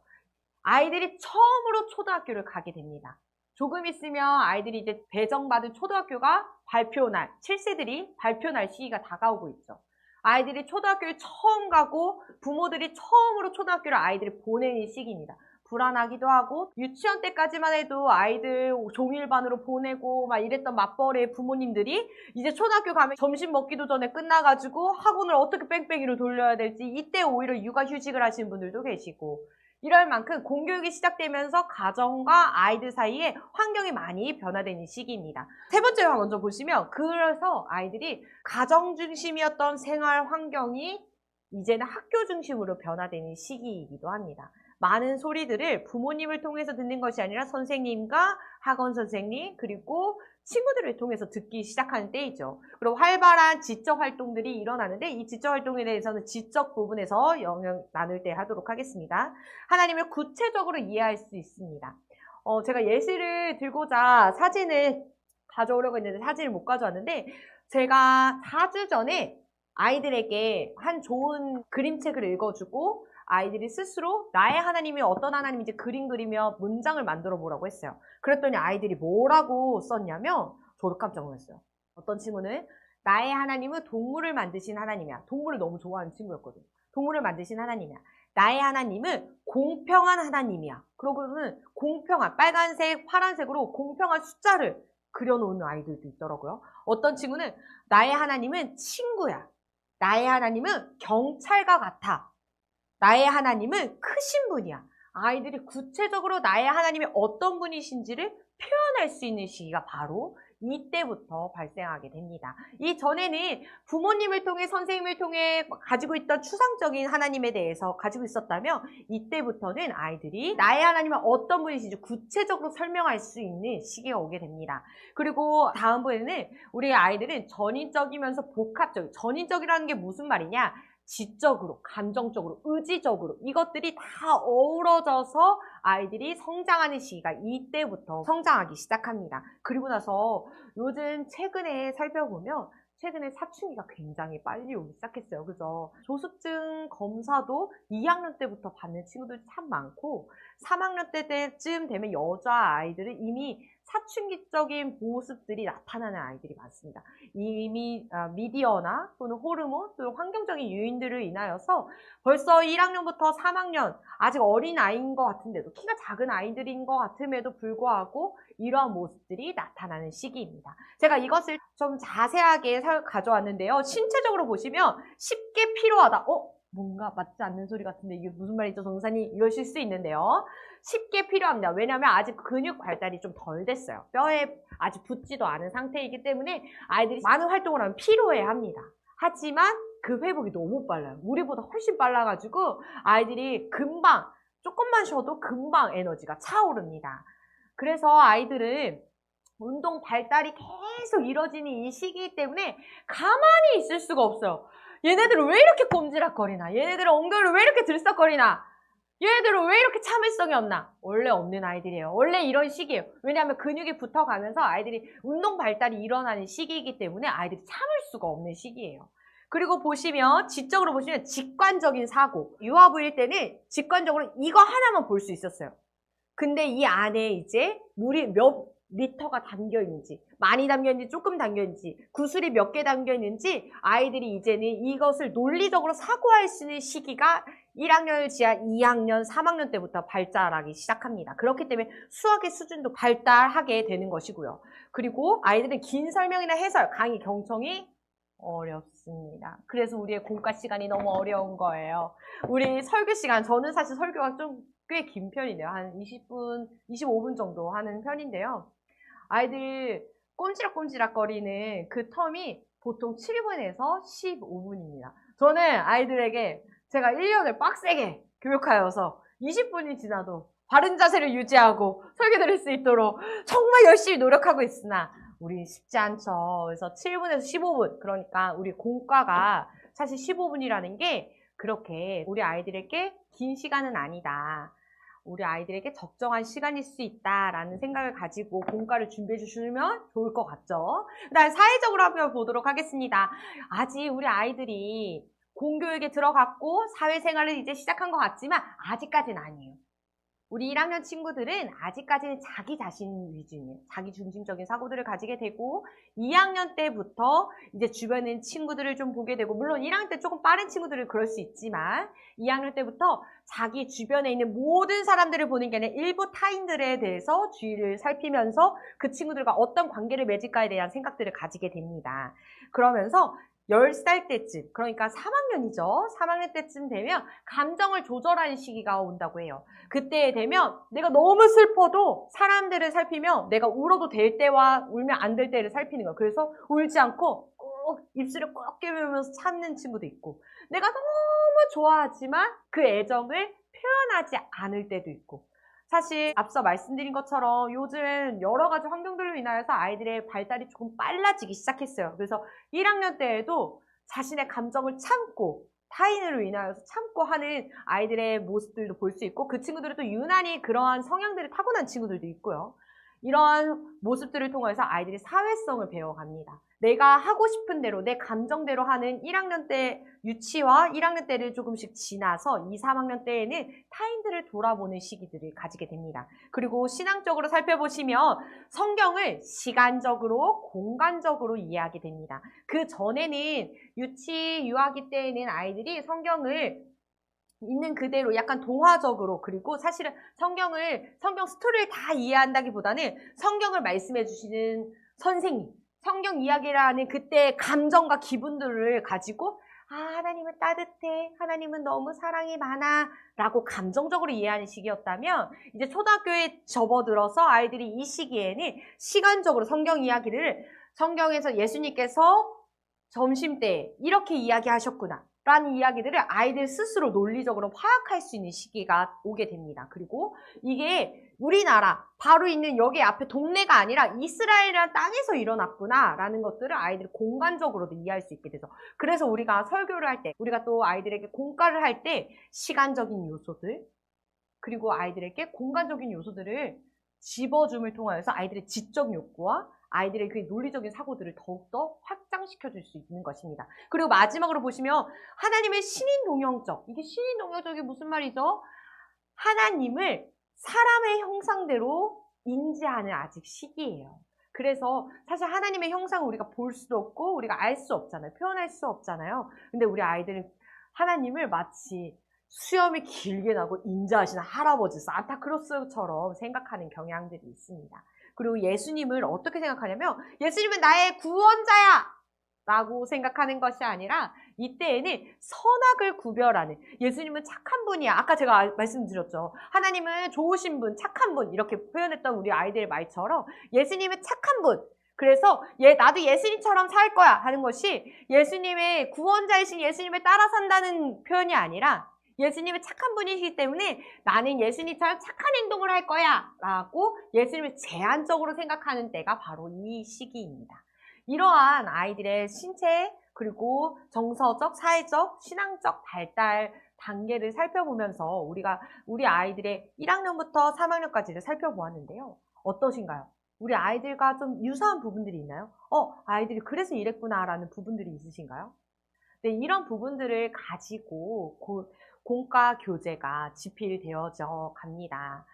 아이들이 처음으로 초등학교를 가게 됩니다. 조금 있으면 아이들이 이제 배정받은 초등학교가 발표날, 7세들이 발표날 시기가 다가오고 있죠. 아이들이 초등학교를 처음 가고 부모들이 처음으로 초등학교를 아이들을 보내는 시기입니다. 불안하기도 하고 유치원 때까지만 해도 아이들 종일반으로 보내고 막 이랬던 맞벌이의 부모님들이 이제 초등학교 가면 점심 먹기도 전에 끝나가지고 학원을 어떻게 뺑뺑이로 돌려야 될지 이때 오히려 육아휴직을 하시는 분들도 계시고 이럴 만큼 공교육이 시작되면서 가정과 아이들 사이에 환경이 많이 변화되는 시기입니다. 세 번째로 먼저 보시면 그래서 아이들이 가정 중심이었던 생활 환경이 이제는 학교 중심으로 변화되는 시기이기도 합니다. 많은 소리들을 부모님을 통해서 듣는 것이 아니라 선생님과 학원 선생님 그리고 친구들을 통해서 듣기 시작하는 때이죠. 그리고 활발한 지적 활동들이 일어나는데 이 지적 활동에 대해서는 지적 부분에서 영역 나눌 때 하도록 하겠습니다. 하나님을 구체적으로 이해할 수 있습니다. 제가 예시를 들고자 사진을 가져오려고 했는데 사진을 못 가져왔는데 제가 4주 전에 아이들에게 한 좋은 그림책을 읽어주고 아이들이 스스로 나의 하나님이 어떤 하나님인지 그림 그리며 문장을 만들어 보라고 했어요. 그랬더니 아이들이 뭐라고 썼냐면 저도 깜짝 놀랐어요. 어떤 친구는 나의 하나님은 동물을 만드신 하나님이야. 동물을 너무 좋아하는 친구였거든. 동물을 만드신 하나님이야. 나의 하나님은 공평한 하나님이야. 그러고는 공평한 빨간색, 파란색으로 공평한 숫자를 그려놓은 아이들도 있더라고요. 어떤 친구는 나의 하나님은 친구야. 나의 하나님은 경찰과 같아. 나의 하나님은 크신 분이야. 아이들이 구체적으로 나의 하나님이 어떤 분이신지를 표현할 수 있는 시기가 바로 이때부터 발생하게 됩니다. 이전에는 부모님을 통해 선생님을 통해 가지고 있던 추상적인 하나님에 대해서 가지고 있었다면 이때부터는 아이들이 나의 하나님은 어떤 분이신지 구체적으로 설명할 수 있는 시기가 오게 됩니다. 그리고 다음번에는 우리 아이들은 전인적이면서 복합적, 전인적이라는 게 무슨 말이냐? 지적으로, 감정적으로, 의지적으로 이것들이 다 어우러져서 아이들이 성장하는 시기가 이때부터 성장하기 시작합니다. 그리고 나서 요즘 최근에 살펴보면 최근에 사춘기가 굉장히 빨리 오기 시작했어요. 그죠? 조숙증 검사도 2학년 때부터 받는 친구들이 참 많고 3학년 때쯤 되면 여자아이들은 이미 사춘기적인 모습들이 나타나는 아이들이 많습니다. 이미 미디어나 또는 호르몬 또는 환경적인 요인들을 인하여서 벌써 1학년부터 3학년 아직 어린 아이인 것 같은데도 키가 작은 아이들인 것 같음에도 불구하고 이러한 모습들이 나타나는 시기입니다. 제가 이것을 좀 자세하게 가져왔는데요. 신체적으로 보시면 쉽게 피로하다. 뭔가 맞지 않는 소리 같은데 이게 무슨 말이죠, 전도사님? 이러실 수 있는데요. 쉽게 필요합니다. 왜냐하면 아직 근육 발달이 좀 덜 됐어요. 뼈에 아직 붙지도 않은 상태이기 때문에 아이들이 많은 활동을 하면 피로해합니다. 하지만 그 회복이 너무 빨라요. 우리보다 훨씬 빨라가지고 아이들이 금방 조금만 쉬어도 금방 에너지가 차오릅니다. 그래서 아이들은 운동 발달이 계속 이뤄지는 이 시기 때문에 가만히 있을 수가 없어요. 얘네들은 왜 이렇게 꼼지락거리나? 얘네들은 엉덩이를 왜 이렇게 들썩거리나? 얘네들은 왜 이렇게 참을성이 없나? 원래 없는 아이들이에요. 원래 이런 시기예요. 왜냐하면 근육이 붙어가면서 아이들이 운동 발달이 일어나는 시기이기 때문에 아이들이 참을 수가 없는 시기예요. 그리고 보시면 지적으로 보시면 직관적인 사고. 유아부일 때는 직관적으로 이거 하나만 볼 수 있었어요. 근데 이 안에 이제 물이 몇 리터가 담겨 있는지, 많이 담겨 있는지, 조금 담겨 있는지, 구슬이 몇 개 담겨 있는지 아이들이 이제는 이것을 논리적으로 사고할 수 있는 시기가 1학년을 지하 2학년, 3학년 때부터 발달하기 시작합니다. 그렇기 때문에 수학의 수준도 발달하게 되는 것이고요. 그리고 아이들은 긴 설명이나 해설, 강의, 경청이 어렵습니다. 그래서 우리의 공과 시간이 너무 어려운 거예요. 우리 설교 시간, 저는 사실 설교가 좀 꽤 긴 편이네요. 한 20분, 25분 정도 하는 편인데요. 아이들 꼼지락꼼지락거리는 그 텀이 보통 7분에서 15분입니다. 저는 아이들에게 제가 1년을 빡세게 교육하여서 20분이 지나도 바른 자세를 유지하고 설교 드릴 수 있도록 정말 열심히 노력하고 있으나 우리 쉽지 않죠. 그래서 7분에서 15분, 그러니까 우리 공과가 사실 15분이라는 게 그렇게 우리 아이들에게 긴 시간은 아니다. 우리 아이들에게 적정한 시간일 수 있다라는 생각을 가지고 공과를 준비해 주시면 좋을 것 같죠. 그다음 사회적으로 한번 보도록 하겠습니다. 아직 우리 아이들이 공교육에 들어갔고 사회생활을 이제 시작한 것 같지만 아직까지는 아니에요. 우리 1학년 친구들은 아직까지는 자기 자신 위주예요. 자기 중심적인 사고들을 가지게 되고 2학년 때부터 이제 주변에 있는 친구들을 좀 보게 되고, 물론 1학년 때 조금 빠른 친구들은 그럴 수 있지만 2학년 때부터 자기 주변에 있는 모든 사람들을 보는 게 아니라 일부 타인들에 대해서 주의를 살피면서 그 친구들과 어떤 관계를 맺을까에 대한 생각들을 가지게 됩니다. 그러면서 10살 때쯤, 그러니까 3학년이죠. 3학년 때쯤 되면 감정을 조절하는 시기가 온다고 해요. 그때 되면 내가 너무 슬퍼도 사람들을 살피며 내가 울어도 될 때와 울면 안 될 때를 살피는 거예요. 그래서 울지 않고 꼭 입술을 꼭 깨물면서 참는 친구도 있고, 내가 너무 좋아하지만 그 애정을 표현하지 않을 때도 있고, 사실 앞서 말씀드린 것처럼 요즘 여러 가지 환경들로 인하여서 아이들의 발달이 조금 빨라지기 시작했어요. 그래서 1학년 때에도 자신의 감정을 참고 타인으로 인하여서 참고 하는 아이들의 모습들도 볼 수 있고, 그 친구들은 또 유난히 그러한 성향들이 타고난 친구들도 있고요. 이러한 모습들을 통해서 아이들이 사회성을 배워갑니다. 내가 하고 싶은 대로 내 감정대로 하는 1학년 때 유치와 1학년 때를 조금씩 지나서 2, 3학년 때에는 타인들을 돌아보는 시기들을 가지게 됩니다. 그리고 신앙적으로 살펴보시면 성경을 시간적으로 공간적으로 이해하게 됩니다. 그 전에는 유치, 유아기 때에는 아이들이 성경을 있는 그대로 약간 동화적으로, 그리고 사실은 성경 스토리를 다 이해한다기보다는 성경을 말씀해 주시는 선생님, 성경 이야기를 하는 그때의 감정과 기분들을 가지고 하나님은 따뜻해, 하나님은 너무 사랑이 많아 라고 감정적으로 이해하는 시기였다면, 이제 초등학교에 접어들어서 아이들이 이 시기에는 시간적으로 성경 이야기를, 성경에서 예수님께서 점심때 이렇게 이야기하셨구나 라는 이야기들을 아이들 스스로 논리적으로 파악할 수 있는 시기가 오게 됩니다. 그리고 이게 우리나라 바로 있는 여기 앞에 동네가 아니라 이스라엘이라는 땅에서 일어났구나 라는 것들을 아이들이 공간적으로도 이해할 수 있게 되죠. 그래서 우리가 설교를 할 때, 우리가 또 아이들에게 공과를 할 때 시간적인 요소들, 그리고 아이들에게 공간적인 요소들을 집어줌을 통하여서 아이들의 지적 욕구와 아이들의 그 논리적인 사고들을 더욱더 확장시켜 줄 수 있는 것입니다. 그리고 마지막으로 보시면 하나님의 신인동형적, 이게 신인동형적이 무슨 말이죠? 하나님을 사람의 형상대로 인지하는 아직 시기예요. 그래서 사실 하나님의 형상을 우리가 볼 수도 없고 우리가 알 수 없잖아요. 표현할 수 없잖아요. 근데 우리 아이들은 하나님을 마치 수염이 길게 나고 인자하신 할아버지 산타크로스처럼 생각하는 경향들이 있습니다. 그리고 예수님을 어떻게 생각하냐면 예수님은 나의 구원자야 라고 생각하는 것이 아니라 이때에는 선악을 구별하는, 예수님은 착한 분이야. 아까 제가 말씀드렸죠. 하나님은 좋으신 분, 착한 분 이렇게 표현했던 우리 아이들의 말처럼 예수님은 착한 분, 그래서 나도 예수님처럼 살 거야 하는 것이 예수님의 구원자이신 예수님을 따라 산다는 표현이 아니라 예수님은 착한 분이시기 때문에 나는 예수님처럼 착한 행동을 할 거야 라고 예수님을 제한적으로 생각하는 때가 바로 이 시기입니다. 이러한 아이들의 신체 그리고 정서적, 사회적, 신앙적 발달 단계를 살펴보면서 우리가 우리 아이들의 1학년부터 3학년까지를 살펴보았는데요. 어떠신가요? 우리 아이들과 좀 유사한 부분들이 있나요? 아이들이 그래서 이랬구나 라는 부분들이 있으신가요? 네, 이런 부분들을 가지고 공과 교재가 집필되어져 갑니다.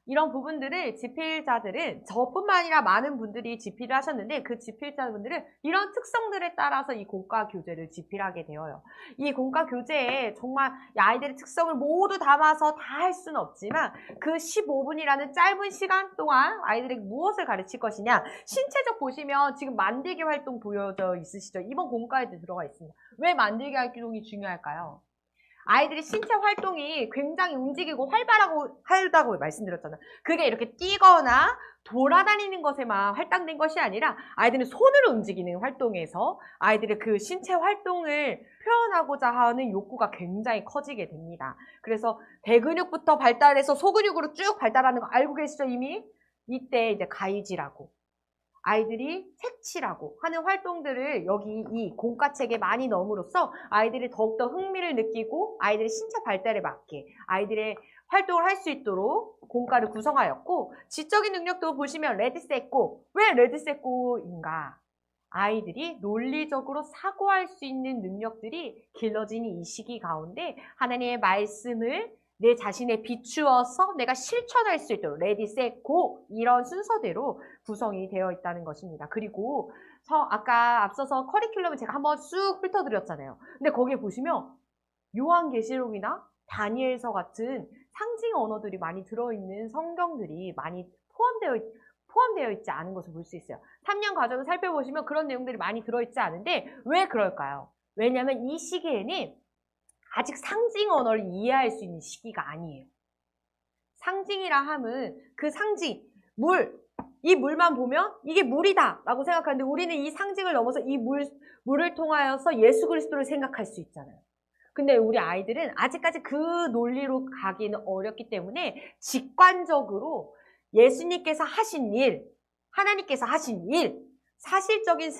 이런 부분들을 집필자들은 저뿐만 아니라 많은 분들이 집필을 하셨는데 그 집필자분들은 이런 특성들에 따라서 이 공과 교재를 집필하게 되어요. 이 공과 교재에 정말 아이들의 특성을 모두 담아서 다 할 수는 없지만 그 15분이라는 짧은 시간 동안 아이들에게 무엇을 가르칠 것이냐, 신체적 보시면 지금 만들기 활동 보여져 있으시죠? 이번 공과에도 들어가 있습니다. 왜 만들기 활동이 중요할까요? 아이들이 신체 활동이 굉장히 움직이고 활발하다고 말씀드렸잖아요. 그게 이렇게 뛰거나 돌아다니는 것에만 할당된 것이 아니라 아이들은 손으로 움직이는 활동에서 아이들의 그 신체 활동을 표현하고자 하는 욕구가 굉장히 커지게 됩니다. 그래서 대근육부터 발달해서 소근육으로 쭉 발달하는 거 알고 계시죠 이미? 이때 이제 가위질하고 아이들이 색칠하고 하는 활동들을 여기 이 공과책에 많이 넣음으로써 아이들이 더욱더 흥미를 느끼고 아이들의 신체 발달에 맞게 아이들의 활동을 할 수 있도록 공과를 구성하였고, 지적인 능력도 보시면 레드세꼬. 왜 레드세꼬인가? 아이들이 논리적으로 사고할 수 있는 능력들이 길러지는 이 시기 가운데 하나님의 말씀을 내 자신에 비추어서 내가 실천할 수 있도록 레디, 셋, 고 이런 순서대로 구성이 되어 있다는 것입니다. 그리고 아까 앞서서 커리큘럼을 제가 한번 쑥 훑어드렸잖아요. 근데 거기에 보시면 요한계시록이나 다니엘서 같은 상징 언어들이 많이 들어있는 성경들이 많이 포함되어 있지 않은 것을 볼 수 있어요. 3년 과정을 살펴보시면 그런 내용들이 많이 들어있지 않은데 왜 그럴까요? 왜냐하면 이 시기에는 아직 상징 언어를 이해할 수 있는 시기가 아니에요. 상징이라 함은 그 상징, 이 물만 보면 이게 물이다 라고 생각하는데 우리는 이 상징을 넘어서 이 물을 통하여서 예수 그리스도를 생각할 수 있잖아요. 근데 우리 아이들은 아직까지 그 논리로 가기는 어렵기 때문에 직관적으로 예수님께서 하신 일, 하나님께서 하신 일, 사실적인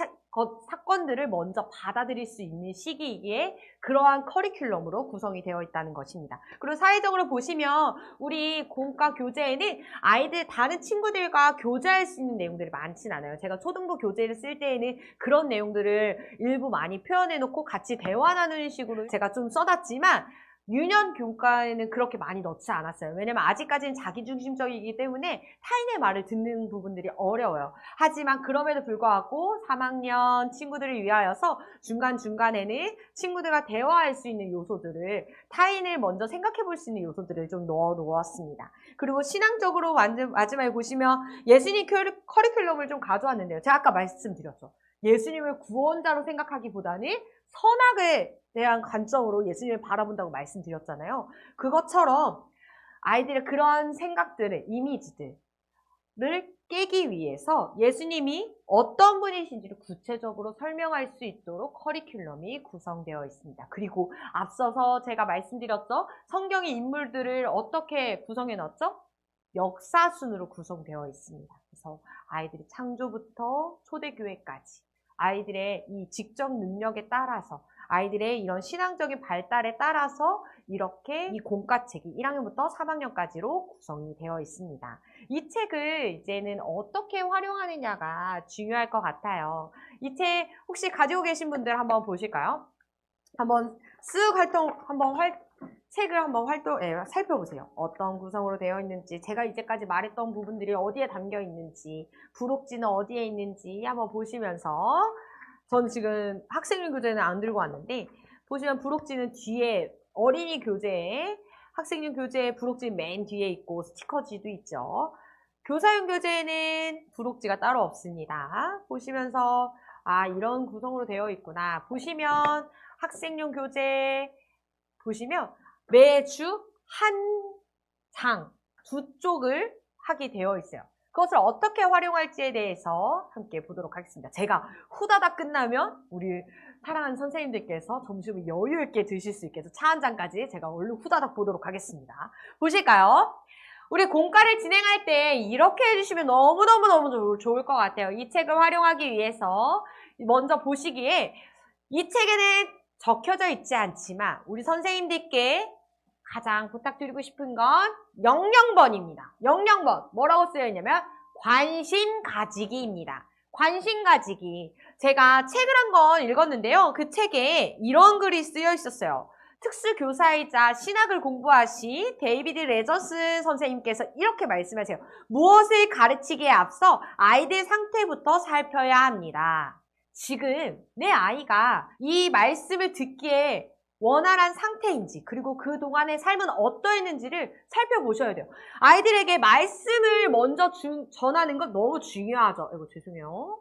사건들을 먼저 받아들일 수 있는 시기이기에 그러한 커리큘럼으로 구성이 되어 있다는 것입니다. 그리고 사회적으로 보시면 우리 공과 교재에는 아이들 다른 친구들과 교제할 수 있는 내용들이 많진 않아요. 제가 초등부 교재를 쓸 때에는 그런 내용들을 일부 많이 표현해 놓고 같이 대화 나누는 식으로 제가 좀 써놨지만 유년 교과에는 그렇게 많이 넣지 않았어요. 왜냐면 아직까지는 자기중심적이기 때문에 타인의 말을 듣는 부분들이 어려워요. 하지만 그럼에도 불구하고 3학년 친구들을 위하여서 중간중간에는 친구들과 대화할 수 있는 요소들을, 타인을 먼저 생각해 볼 수 있는 요소들을 좀 넣어 놓았습니다. 그리고 신앙적으로 마지막에 보시면 예수님 커리큘럼을 좀 가져왔는데요. 제가 아까 말씀드렸죠. 예수님을 구원자로 생각하기보다는 선악에 대한 관점으로 예수님을 바라본다고 말씀드렸잖아요. 그것처럼 아이들의 그런 생각들을, 이미지들을 깨기 위해서 예수님이 어떤 분이신지를 구체적으로 설명할 수 있도록 커리큘럼이 구성되어 있습니다. 그리고 앞서서 제가 말씀드렸죠. 성경의 인물들을 어떻게 구성해 놨죠? 역사순으로 구성되어 있습니다. 그래서 아이들이 창조부터 초대교회까지 아이들의 이 직접 능력에 따라서, 아이들의 이런 신앙적인 발달에 따라서 이렇게 이 공과책이 1학년부터 3학년까지로 구성이 되어 있습니다. 이 책을 이제는 어떻게 활용하느냐가 중요할 것 같아요. 이 책 혹시 가지고 계신 분들 한번 보실까요? 한번 책을 한번 살펴보세요. 어떤 구성으로 되어 있는지, 제가 이제까지 말했던 부분들이 어디에 담겨 있는지, 부록지는 어디에 있는지 한번 보시면서, 저는 지금 학생용 교재는 안 들고 왔는데, 보시면 부록지는 뒤에, 어린이 교재에, 학생용 교재에 부록지 맨 뒤에 있고 스티커지도 있죠. 교사용 교재에는 부록지가 따로 없습니다. 보시면서 이런 구성으로 되어 있구나. 보시면 학생용 교재 보시면 매주 한 장, 두 쪽을 하게 되어 있어요. 그것을 어떻게 활용할지에 대해서 함께 보도록 하겠습니다. 제가 후다닥 끝나면 우리 사랑하는 선생님들께서 점심을 여유 있게 드실 수 있게 해서 차 한 잔까지 제가 얼른 후다닥 보도록 하겠습니다. 보실까요? 우리 공과를 진행할 때 이렇게 해주시면 너무너무 좋을 것 같아요. 이 책을 활용하기 위해서 먼저 보시기에, 이 책에는 적혀져 있지 않지만 우리 선생님들께 가장 부탁드리고 싶은 건 00번입니다. 00번. 뭐라고 쓰여 있냐면 관심 가지기입니다. 관심 가지기. 제가 책을 한 권 읽었는데요. 그 책에 이런 글이 쓰여 있었어요. 특수교사이자 신학을 공부하신 데이비드 레저스 선생님께서 이렇게 말씀하세요. 무엇을 가르치기에 앞서 아이들 상태부터 살펴야 합니다. 지금 내 아이가 이 말씀을 듣기에 원활한 상태인지, 그리고 그동안의 삶은 어떠했는지를 살펴보셔야 돼요. 아이들에게 말씀을 먼저 전하는 건 너무 중요하죠. 죄송해요.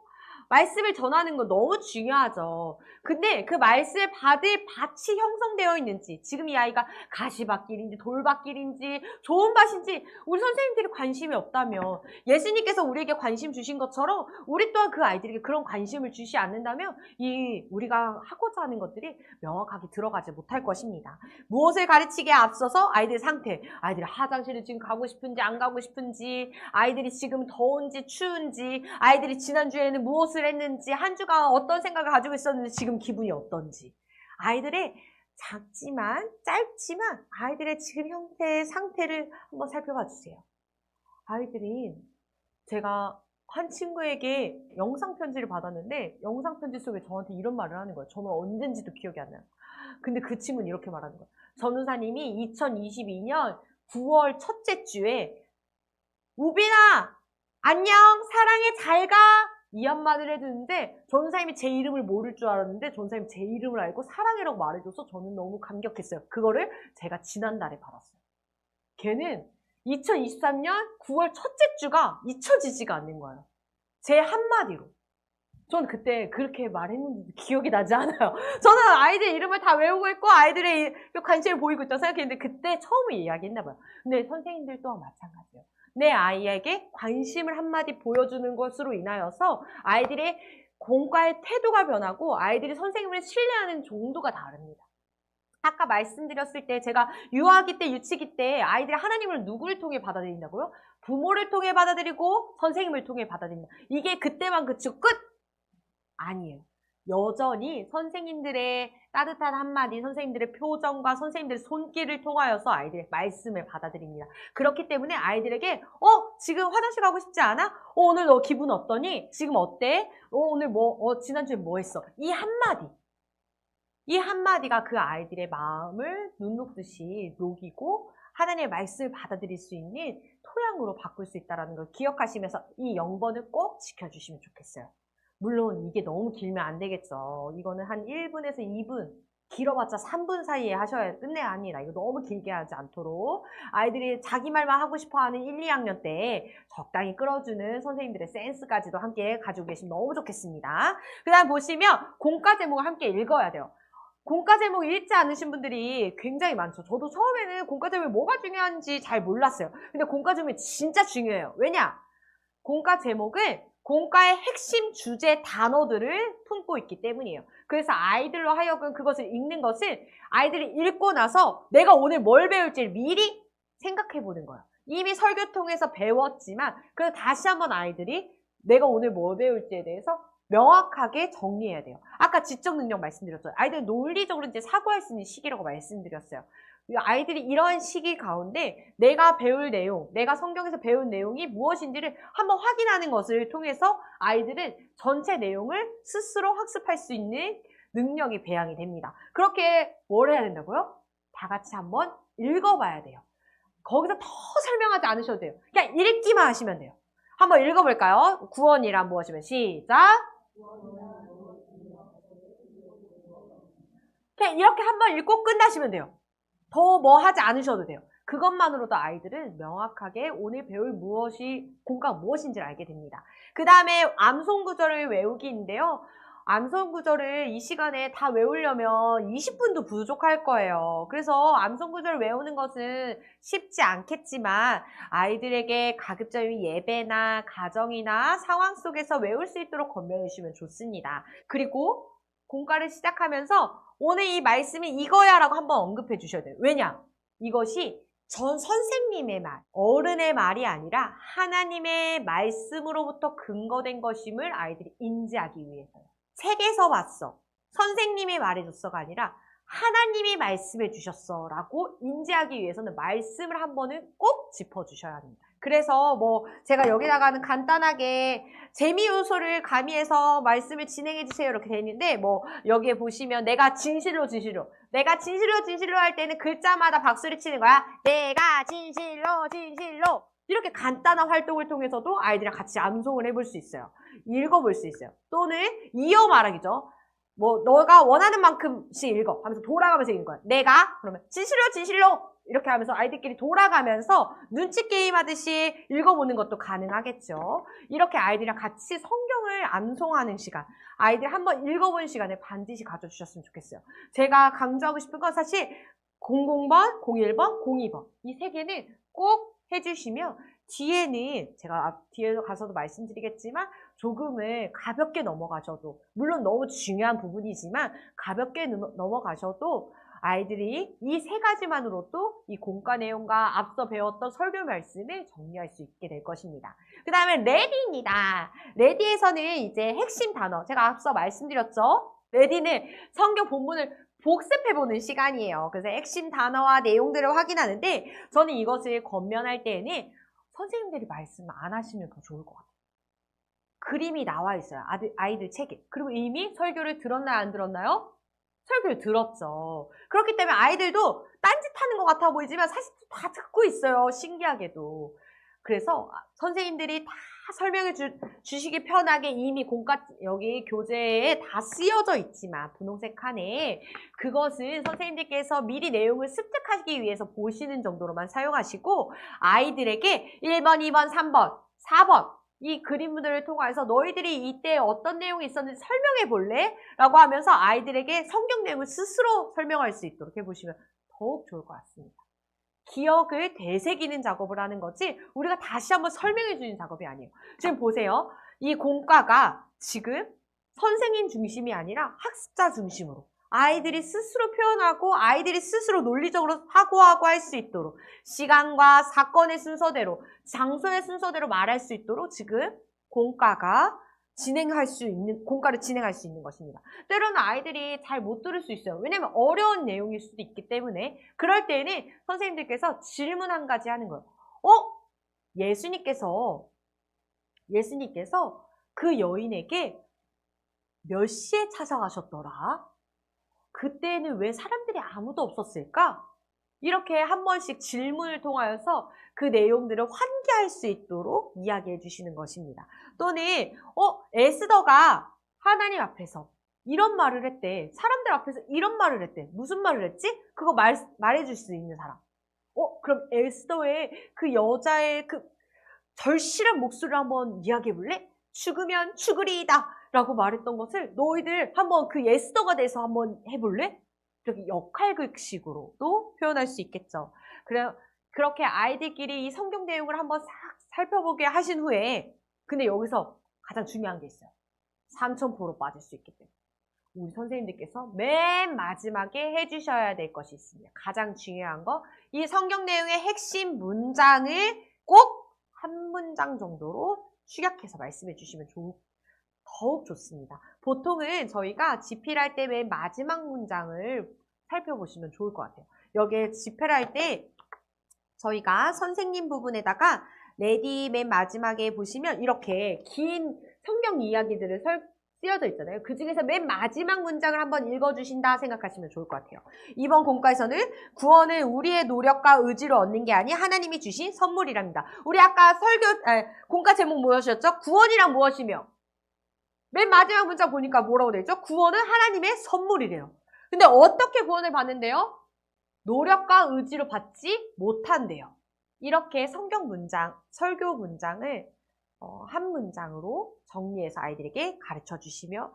말씀을 전하는 건 너무 중요하죠. 근데 그 말씀을 받을 밭이 형성되어 있는지, 지금 이 아이가 가시밭길인지 돌밭길인지 좋은 밭인지 우리 선생님들이 관심이 없다면, 예수님께서 우리에게 관심 주신 것처럼 우리 또한 그 아이들에게 그런 관심을 주지 않는다면 우리가 하고자 하는 것들이 명확하게 들어가지 못할 것입니다. 무엇을 가르치기에 앞서서 아이들 상태, 아이들이 화장실을 지금 가고 싶은지 안 가고 싶은지, 아이들이 지금 더운지 추운지, 아이들이 지난주에는 무엇을 했는지, 한 주간 어떤 생각을 가지고 있었는지, 지금 기분이 어떤지, 아이들의 짧지만 아이들의 지금 형태의 상태를 한번 살펴봐 주세요. 아이들이, 제가 한 친구에게 영상편지를 받았는데 영상편지 속에 저한테 이런 말을 하는 거예요. 저는 언젠지도 기억이 안 나요. 근데 그 친구는 이렇게 말하는 거예요. 전우사님이 2022년 9월 첫째 주에 우빈아 안녕 사랑해 잘가 이 한마디를 해주는데, 전우사님이 제 이름을 모를 줄 알았는데 전우사님이 제 이름을 알고 사랑해라고 말해줘서 저는 너무 감격했어요. 그거를 제가 지난달에 받았어요. 걔는 2023년 9월 첫째 주가 잊혀지지가 않는 거예요. 제 한마디로. 전 그때 그렇게 말했는지 기억이 나지 않아요. 저는 아이들 이름을 다 외우고 있고 아이들의 관심을 보이고 있다고 생각했는데 그때 처음 이야기했나 봐요. 근데 선생님들 또한 마찬가지예요. 내 아이에게 관심을 한마디 보여주는 것으로 인하여서 아이들의 공과의 태도가 변하고 아이들이 선생님을 신뢰하는 정도가 다릅니다. 아까 말씀드렸을 때 제가 유아기 때, 유치기 때 아이들이 하나님을 누구를 통해 받아들인다고요? 부모를 통해 받아들이고 선생님을 통해 받아들인다. 이게 그때만 그치고 끝! 아니에요. 여전히 선생님들의 따뜻한 한마디, 선생님들의 표정과 선생님들의 손길을 통하여서 아이들의 말씀을 받아들입니다. 그렇기 때문에 아이들에게 지금 화장실 가고 싶지 않아? 오늘 너 기분 어떠니? 지금 어때? 오늘 지난주에 뭐 했어? 이 한마디가 그 아이들의 마음을 눈 녹듯이 녹이고 하나님의 말씀을 받아들일 수 있는 토양으로 바꿀 수 있다는 걸 기억하시면서 이 0번을 꼭 지켜주시면 좋겠어요. 물론 이게 너무 길면 안 되겠죠. 이거는 한 1분에서 2분, 길어봤자 3분 사이에 하셔야 끝내야 합니다. 이거 너무 길게 하지 않도록 아이들이 자기 말만 하고 싶어하는 1, 2학년 때 적당히 끌어주는 선생님들의 센스까지도 함께 가지고 계시면 너무 좋겠습니다. 그 다음 보시면 공과 제목을 함께 읽어야 돼요. 공과 제목 읽지 않으신 분들이 굉장히 많죠. 저도 처음에는 공과 제목이 뭐가 중요한지 잘 몰랐어요. 근데 공과 제목이 진짜 중요해요. 왜냐? 공과 제목은 공과의 핵심 주제 단어들을 품고 있기 때문이에요. 그래서 아이들로 하여금 그것을 읽는 것은 아이들이 읽고 나서 내가 오늘 뭘 배울지를 미리 생각해 보는 거예요. 이미 설교 통해서 배웠지만 그래서 다시 한번 아이들이 내가 오늘 뭘 배울지에 대해서 명확하게 정리해야 돼요. 아까 지적 능력 말씀드렸죠. 아이들 논리적으로 이제 사고할 수 있는 시기라고 말씀드렸어요. 아이들이 이러한 시기 가운데 내가 배울 내용, 내가 성경에서 배운 내용이 무엇인지를 한번 확인하는 것을 통해서 아이들은 전체 내용을 스스로 학습할 수 있는 능력이 배양이 됩니다. 그렇게 뭘 해야 된다고요? 다 같이 한번 읽어봐야 돼요. 거기서 더 설명하지 않으셔도 돼요. 그냥 읽기만 하시면 돼요. 한번 읽어볼까요? 구원이란 무엇이면 시작! 그냥 이렇게 한번 읽고 끝나시면 돼요. 더 뭐 하지 않으셔도 돼요. 그것만으로도 아이들은 명확하게 오늘 배울 공과가 무엇인지를 알게 됩니다. 그 다음에 암송 구절을 외우기인데요. 암송 구절을 이 시간에 다 외우려면 20분도 부족할 거예요. 그래서 암송 구절을 외우는 것은 쉽지 않겠지만 아이들에게 가급적이면 예배나 가정이나 상황 속에서 외울 수 있도록 건면해 주시면 좋습니다. 그리고 공과를 시작하면서 오늘 이 말씀이 이거야 라고 한번 언급해 주셔야 돼요. 왜냐? 이것이 전 선생님의 말, 어른의 말이 아니라 하나님의 말씀으로부터 근거된 것임을 아이들이 인지하기 위해서요. 책에서 봤어. 선생님이 말해줬어가 아니라 하나님이 말씀해 주셨어 라고 인지하기 위해서는 말씀을 한 번은 꼭 짚어주셔야 합니다. 그래서 제가 여기다가는 간단하게 재미 요소를 가미해서 말씀을 진행해 주세요 이렇게 돼 있는데 여기에 보시면 내가 진실로 할 때는 글자마다 박수를 치는 거야. 내가 진실로 이렇게 간단한 활동을 통해서도 아이들이랑 같이 암송을 해볼 수 있어요. 읽어볼 수 있어요. 또는 이어 말하기죠. 너가 원하는 만큼씩 읽어 하면서 돌아가면서 읽는 거야. 내가 그러면 진실로 이렇게 하면서 아이들끼리 돌아가면서 눈치 게임 하듯이 읽어보는 것도 가능하겠죠. 이렇게 아이들이랑 같이 성경을 암송하는 시간, 아이들 한번 읽어보는 시간을 반드시 가져주셨으면 좋겠어요. 제가 강조하고 싶은 건 사실 00번, 01번, 02번 이 세 개는 꼭 해주시면 뒤에는 제가 뒤에서 가서도 말씀드리겠지만 조금은 가볍게 넘어가셔도, 물론 너무 중요한 부분이지만 가볍게 넘어가셔도 아이들이 이 세 가지만으로도 이 공과 내용과 앞서 배웠던 설교 말씀을 정리할 수 있게 될 것입니다. 그 다음에 레디입니다. 레디에서는 이제 핵심 단어, 제가 앞서 말씀드렸죠? 레디는 성경 본문을 복습해보는 시간이에요. 그래서 핵심 단어와 내용들을 확인하는데 저는 이것을 권면할 때에는 선생님들이 말씀 안 하시면 더 좋을 것 같아요. 그림이 나와 있어요. 아이들 책에. 그리고 이미 설교를 들었나요? 안 들었나요? 설교를 들었죠. 그렇기 때문에 아이들도 딴짓하는 것 같아 보이지만 사실 다 듣고 있어요. 신기하게도. 그래서 선생님들이 다 설명해 주시기 편하게 이미 여기 교재에 다 쓰여져 있지만 분홍색 칸에 그것은 선생님들께서 미리 내용을 습득하기 위해서 보시는 정도로만 사용하시고 아이들에게 1번, 2번, 3번, 4번 이 그림들을 통해서 너희들이 이때 어떤 내용이 있었는지 설명해 볼래? 라고 하면서 아이들에게 성경 내용을 스스로 설명할 수 있도록 해보시면 더욱 좋을 것 같습니다. 기억을 되새기는 작업을 하는 거지 우리가 다시 한번 설명해 주는 작업이 아니에요. 지금 보세요. 이 공과가 지금 선생님 중심이 아니라 학습자 중심으로 아이들이 스스로 표현하고 아이들이 스스로 논리적으로 사고하고 할 수 있도록 시간과 사건의 순서대로 장소의 순서대로 말할 수 있도록 지금 공과가 공과를 진행할 수 있는 것입니다. 때로는 아이들이 잘 못 들을 수 있어요. 왜냐면 어려운 내용일 수도 있기 때문에 그럴 때에는 선생님들께서 질문 한 가지 하는 거예요. 예수님께서 그 여인에게 몇 시에 찾아가셨더라? 그때는 왜 사람들이 아무도 없었을까? 이렇게 한 번씩 질문을 통하여서 그 내용들을 환기할 수 있도록 이야기해 주시는 것입니다. 또는 에스더가 하나님 앞에서 이런 말을 했대. 사람들 앞에서 이런 말을 했대. 무슨 말을 했지? 그거 말해 줄 수 있는 사람. 그럼 에스더의 그 여자의 그 절실한 목소리를 한번 이야기해 볼래? 죽으면 죽으리이다 라고 말했던 것을 너희들 한번 그 에스더가 돼서 한번 해볼래? 이렇게 역할극식으로도 표현할 수 있겠죠. 그렇게 아이들끼리 이 성경 내용을 한번 싹 살펴보게 하신 후에 근데 여기서 가장 중요한 게 있어요. 삼천포로 빠질 수 있기 때문에 우리 선생님들께서 맨 마지막에 해주셔야 될 것이 있습니다. 가장 중요한 거, 이 성경 내용의 핵심 문장을 꼭 한 문장 정도로 축약해서 말씀해 주시면 더욱 좋습니다. 보통은 저희가 집필 할 때 맨 마지막 문장을 살펴보시면 좋을 것 같아요. 여기에 집필 할 때 저희가 선생님 부분에다가 레디 맨 마지막에 보시면 이렇게 긴 성경 이야기들을 쓰여져 있잖아요. 그 중에서 맨 마지막 문장을 한번 읽어주신다 생각하시면 좋을 것 같아요. 이번 공과에서는 구원은 우리의 노력과 의지로 얻는 게 아니 하나님이 주신 선물이랍니다. 우리 아까 공과 제목 무엇이었죠? 구원이란 무엇이며? 맨 마지막 문장 보니까 뭐라고 되어 있죠? 구원은 하나님의 선물이래요. 근데 어떻게 구원을 받는데요? 노력과 의지로 받지 못한대요. 이렇게 성경 문장, 설교 문장을 한 문장으로 정리해서 아이들에게 가르쳐 주시며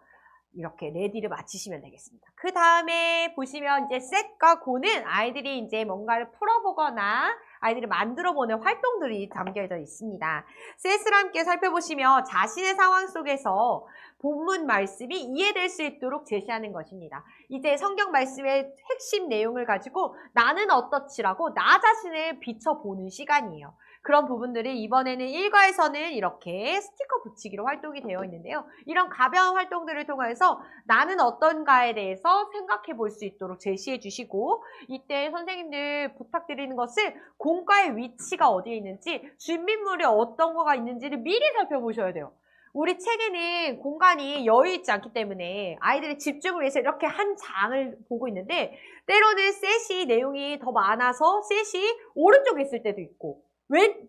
이렇게 레디를 마치시면 되겠습니다. 그 다음에 보시면 이제 셋과 고는 아이들이 이제 뭔가를 풀어보거나 아이들이 만들어보는 활동들이 담겨져 있습니다. 셋을 함께 살펴보시며 자신의 상황 속에서 본문 말씀이 이해될 수 있도록 제시하는 것입니다. 이제 성경 말씀의 핵심 내용을 가지고 나는 어떻지라고 나 자신을 비춰보는 시간이에요. 그런 부분들이 이번에는 1과에서는 이렇게 스티커 붙이기로 활동이 되어 있는데요. 이런 가벼운 활동들을 통해서 나는 어떤가에 대해서 생각해 볼 수 있도록 제시해 주시고 이때 선생님들 부탁드리는 것은 공과의 위치가 어디에 있는지 준비물이 어떤 거가 있는지를 미리 살펴보셔야 돼요. 우리 책에는 공간이 여유 있지 않기 때문에 아이들의 집중을 위해서 이렇게 한 장을 보고 있는데 때로는 셋이 내용이 더 많아서 셋이 오른쪽에 있을 때도 있고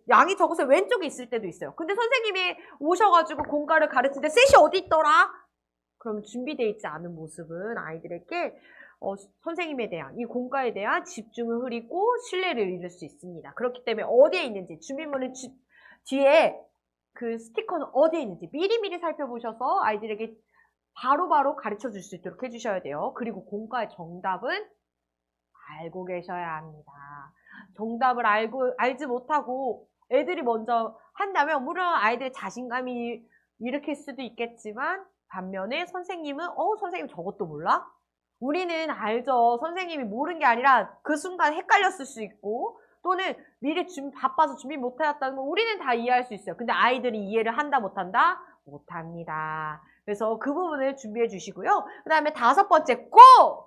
양이 적어서 왼쪽에 있을 때도 있어요. 근데 선생님이 오셔가지고 공과를 가르칠 때 셋이 어디 있더라? 그럼 준비되어 있지 않은 모습은 아이들에게 선생님에 대한 이 공과에 대한 집중을 흐리고 신뢰를 잃을 수 있습니다. 그렇기 때문에 어디에 있는지 준비물은 뒤에 그 스티커는 어디에 있는지 미리미리 살펴보셔서 아이들에게 바로바로 가르쳐 줄 수 있도록 해주셔야 돼요. 그리고 공과의 정답은 알고 계셔야 합니다. 정답을 알지 못하고 애들이 먼저 한다면 물론 아이들의 자신감이 일으킬 수도 있겠지만 반면에 선생님은 선생님 저것도 몰라? 우리는 알죠. 선생님이 모르는 게 아니라 그 순간 헷갈렸을 수 있고 또는 미리 바빠서 준비 못해왔다는 건 우리는 다 이해할 수 있어요. 근데 아이들이 이해를 한다 못한다? 못합니다. 그래서 그 부분을 준비해 주시고요. 그 다음에 5번째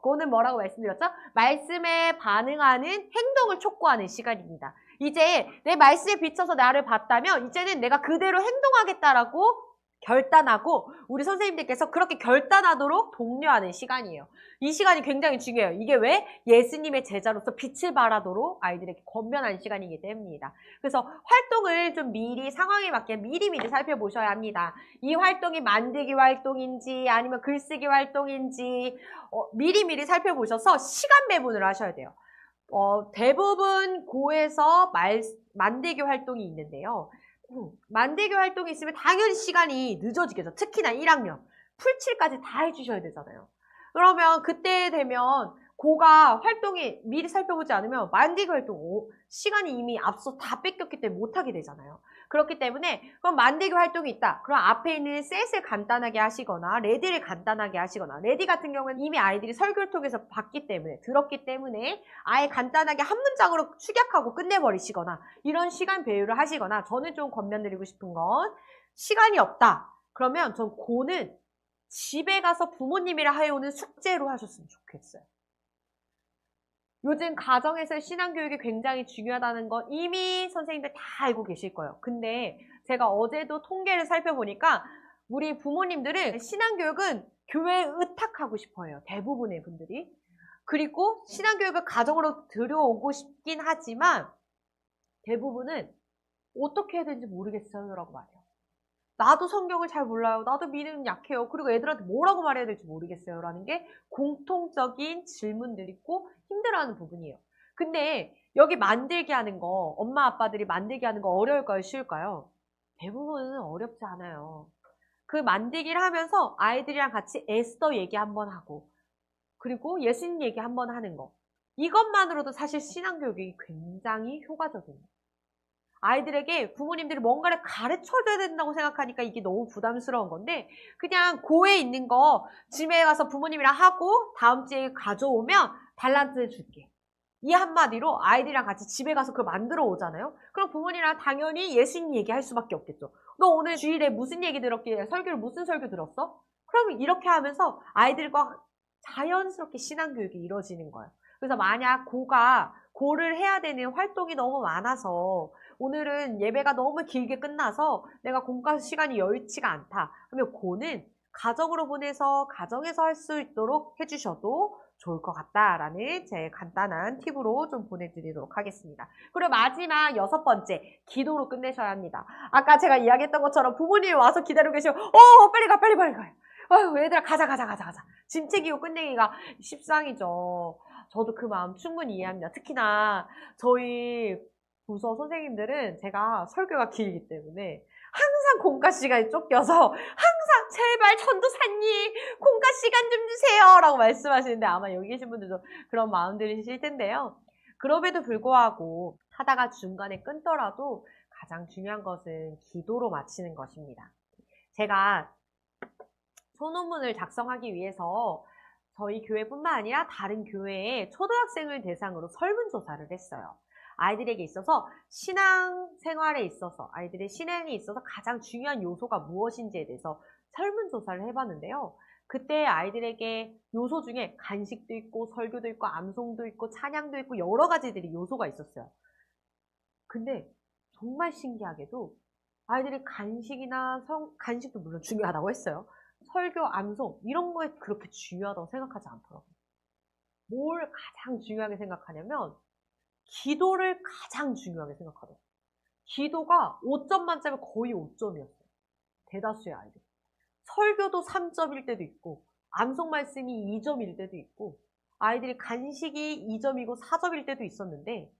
고는 뭐라고 말씀드렸죠? 말씀에 반응하는 행동을 촉구하는 시간입니다. 이제 내 말씀에 비춰서 나를 봤다면 이제는 내가 그대로 행동하겠다라고 결단하고 우리 선생님들께서 그렇게 결단하도록 독려하는 시간이에요. 이 시간이 굉장히 중요해요. 이게 왜? 예수님의 제자로서 빛을 발하도록 아이들에게 권면하는 시간이기 때문입니다. 그래서 활동을 좀 미리 상황에 맞게 미리미리 살펴보셔야 합니다. 이 활동이 만들기 활동인지 아니면 글쓰기 활동인지 미리미리 살펴보셔서 시간 배분을 하셔야 돼요. 대부분 고에서 만들기 활동이 있는데요. 만들기 활동이 있으면 당연히 시간이 늦어지겠죠. 특히나 1학년. 풀칠까지 다 해주셔야 되잖아요. 그러면 그때 되면 고가 활동이 미리 살펴보지 않으면 만들기 활동 시간이 이미 앞서 다 뺏겼기 때문에 못하게 되잖아요. 그렇기 때문에 그럼 만들기 활동이 있다. 그럼 앞에 있는 셋을 간단하게 하시거나 레디를 간단하게 하시거나 레디 같은 경우는 이미 아이들이 설교를 통해서 봤기 때문에 들었기 때문에 아예 간단하게 한 문장으로 축약하고 끝내버리시거나 이런 시간 배율을 하시거나 저는 좀 권면드리고 싶은 건 시간이 없다. 그러면 전 고는 집에 가서 부모님이랑 해오는 숙제로 하셨으면 좋겠어요. 요즘 가정에서의 신앙교육이 굉장히 중요하다는 건 이미 선생님들 다 알고 계실 거예요. 근데 제가 어제도 통계를 살펴보니까 우리 부모님들은 신앙교육은 교회에 의탁하고 싶어 해요. 대부분의 분들이. 그리고 신앙교육을 가정으로 들여오고 싶긴 하지만 대부분은 어떻게 해야 되는지 모르겠어요 라고 말해요. 나도 성경을 잘 몰라요. 나도 믿음은 약해요. 그리고 애들한테 뭐라고 말해야 될지 모르겠어요. 라는 게 공통적인 질문들이고 힘들어하는 부분이에요. 근데 여기 만들게 하는 거, 엄마 아빠들이 만들게 하는 거 어려울까요? 쉬울까요? 대부분은 어렵지 않아요. 그 만들기를 하면서 아이들이랑 같이 에스더 얘기 한번 하고 그리고 예수님 얘기 한번 하는 거. 이것만으로도 사실 신앙교육이 굉장히 효과적이에요. 아이들에게 부모님들이 뭔가를 가르쳐줘야 된다고 생각하니까 이게 너무 부담스러운 건데 그냥 고에 있는 거 집에 가서 부모님이랑 하고 다음 주에 가져오면 달란트 줄게. 이 한마디로 아이들이랑 같이 집에 가서 그걸 만들어 오잖아요. 그럼 부모님이랑 당연히 예수님 얘기할 수밖에 없겠죠. 너 오늘 주일에 무슨 얘기 들었길래 설교를 무슨 설교 들었어? 그러면 이렇게 하면서 아이들과 자연스럽게 신앙교육이 이루어지는 거예요. 그래서 만약 고를 해야 되는 활동이 너무 많아서 오늘은 예배가 너무 길게 끝나서 내가 공과 시간이 여의치가 않다. 그러면 고는 가정으로 보내서 가정에서 할 수 있도록 해주셔도 좋을 것 같다라는 제 간단한 팁으로 좀 보내드리도록 하겠습니다. 그리고 마지막 6번째, 기도로 끝내셔야 합니다. 아까 제가 이야기했던 것처럼 부모님이 와서 기다리고 계시면 빨리 가, 빨리 가요. 아유, 얘들아, 가자. 짐 챙기고 끝내기가 십상이죠. 저도 그 마음 충분히 이해합니다. 특히나 저희 부서 선생님들은 제가 설교가 길기 때문에 항상 공과 시간이 쫓겨서 항상 제발 전도사님 공과 시간 좀 주세요 라고 말씀하시는데 아마 여기 계신 분들도 그런 마음들이실 텐데요. 그럼에도 불구하고 하다가 중간에 끊더라도 가장 중요한 것은 기도로 마치는 것입니다. 제가 소논문을 작성하기 위해서 저희 교회뿐만 아니라 다른 교회의 초등학생을 대상으로 설문조사를 했어요. 아이들에게 있어서 신앙생활에 있어서 아이들의 신앙에 있어서 가장 중요한 요소가 무엇인지에 대해서 설문조사를 해봤는데요. 그때 아이들에게 요소 중에 간식도 있고 설교도 있고 암송도 있고 찬양도 있고 여러 가지들이 요소가 있었어요. 근데 정말 신기하게도 아이들이 간식도 물론 중요하다고 했어요. 설교, 암송 이런 거에 그렇게 중요하다고 생각하지 않더라고요. 뭘 가장 중요하게 생각하냐면 기도를 가장 중요하게 생각하더라고요. 기도가 5점 만점에 거의 5점이었어요. 대다수의 아이들. 설교도 3점일 때도 있고 암송 말씀이 2점일 때도 있고 아이들이 간식이 2점이고 4점일 때도 있었는데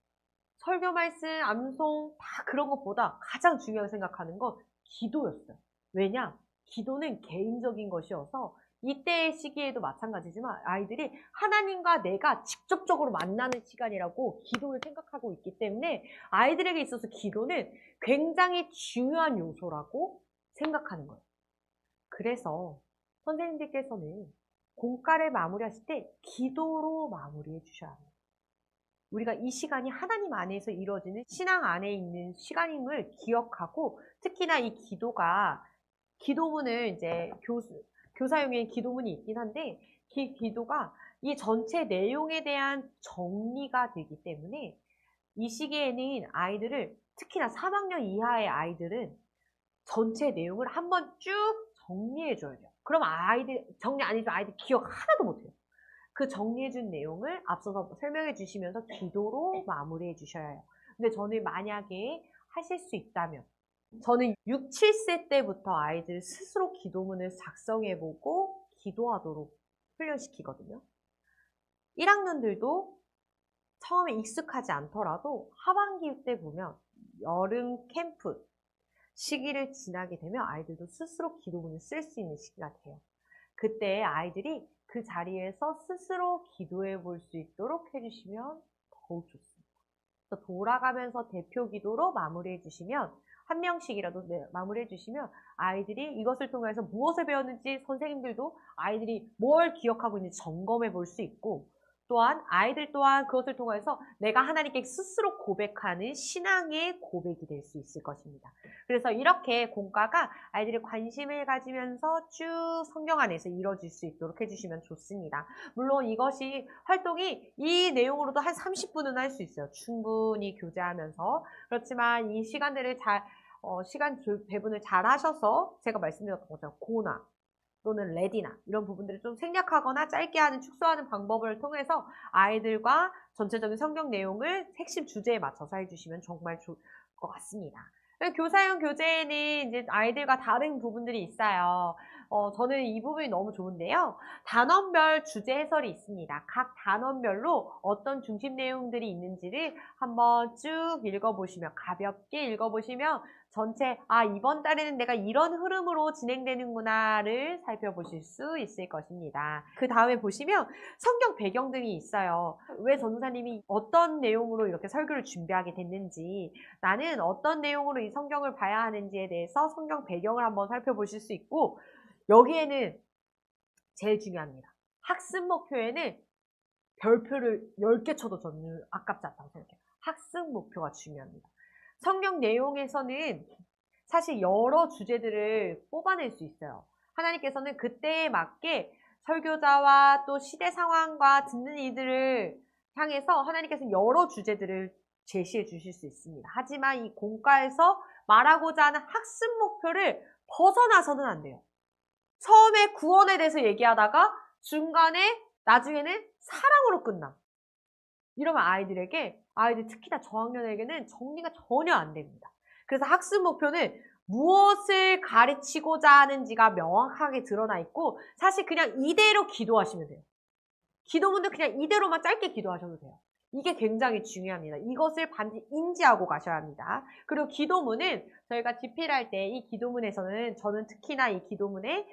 설교 말씀, 암송 다 그런 것보다 가장 중요하게 생각하는 건 기도였어요. 왜냐? 기도는 개인적인 것이어서 이때의 시기에도 마찬가지지만 아이들이 하나님과 내가 직접적으로 만나는 시간이라고 기도를 생각하고 있기 때문에 아이들에게 있어서 기도는 굉장히 중요한 요소라고 생각하는 거예요. 그래서 선생님들께서는 공과를 마무리하실 때 기도로 마무리해 주셔야 합니다. 우리가 이 시간이 하나님 안에서 이루어지는 신앙 안에 있는 시간임을 기억하고 특히나 이 기도문을 이제 교사용의 기도문이 있긴 한데 기도가 이 전체 내용에 대한 정리가 되기 때문에 이 시기에는 아이들을 특히나 3학년 이하의 아이들은 전체 내용을 한번 쭉 정리해 줘야 돼요. 그럼 정리 안 해주면 아이들 기억 하나도 못해요. 그 정리해준 내용을 앞서서 설명해 주시면서 기도로 마무리해 주셔야 해요. 근데 저는 만약에 하실 수 있다면 저는 6, 7세 때부터 아이들 스스로 기도문을 작성해보고 기도하도록 훈련시키거든요. 1학년들도 처음에 익숙하지 않더라도 하반기 때 보면 여름 캠프 시기를 지나게 되면 아이들도 스스로 기도문을 쓸 수 있는 시기가 돼요. 그때 아이들이 그 자리에서 스스로 기도해 볼 수 있도록 해주시면 더욱 좋습니다. 그래서 돌아가면서 대표 기도로 마무리해 주시면 한 명씩이라도 마무리해 주시면 아이들이 이것을 통해서 무엇을 배웠는지 선생님들도 아이들이 뭘 기억하고 있는지 점검해 볼 수 있고 또한 아이들 또한 그것을 통해서 내가 하나님께 스스로 고백하는 신앙의 고백이 될 수 있을 것입니다. 그래서 이렇게 공과가 아이들이 관심을 가지면서 쭉 성경 안에서 이루어질 수 있도록 해주시면 좋습니다. 물론 이것이 활동이 이 내용으로도 한 30분은 할 수 있어요. 충분히 교제하면서. 그렇지만 이 시간들을 시간 배분을 잘 하셔서 제가 말씀드렸던 것처럼 고나 또는 레디나 이런 부분들을 좀 생략하거나 짧게 하는 축소하는 방법을 통해서 아이들과 전체적인 성경 내용을 핵심 주제에 맞춰서 해주시면 정말 좋을 것 같습니다. 교사형 교재에는 이제 아이들과 다른 부분들이 있어요. 저는 이 부분이 너무 좋은데요. 단원별 주제 해설이 있습니다. 각 단원별로 어떤 중심 내용들이 있는지를 한번 쭉 읽어보시면, 가볍게 읽어보시면 전체 이번 달에는 내가 이런 흐름으로 진행되는구나를 살펴보실 수 있을 것입니다. 그 다음에 보시면 성경 배경 등이 있어요. 왜 전도사님이 어떤 내용으로 이렇게 설교를 준비하게 됐는지, 나는 어떤 내용으로 이 성경을 봐야 하는지에 대해서 성경 배경을 한번 살펴보실 수 있고, 여기에는 제일 중요합니다. 학습 목표에는 별표를 10개 쳐도 저는 아깝지 않다고 생각해요. 학습 목표가 중요합니다. 성경 내용에서는 사실 여러 주제들을 뽑아낼 수 있어요. 하나님께서는 그때에 맞게 설교자와 또 시대 상황과 듣는 이들을 향해서 하나님께서 여러 주제들을 제시해 주실 수 있습니다. 하지만 이 공과에서 말하고자 하는 학습 목표를 벗어나서는 안 돼요. 처음에 구원에 대해서 얘기하다가 중간에 나중에는 사랑으로 끝나. 이러면 아이들 특히 다 저학년에게는 정리가 전혀 안 됩니다. 그래서 학습 목표는 무엇을 가르치고자 하는지가 명확하게 드러나 있고, 사실 그냥 이대로 기도하시면 돼요. 기도문도 그냥 이대로만 짧게 기도하셔도 돼요. 이게 굉장히 중요합니다. 이것을 반드시 인지하고 가셔야 합니다. 그리고 기도문은 저희가 집필 할 때 이 기도문에서는 저는 특히나 이 기도문에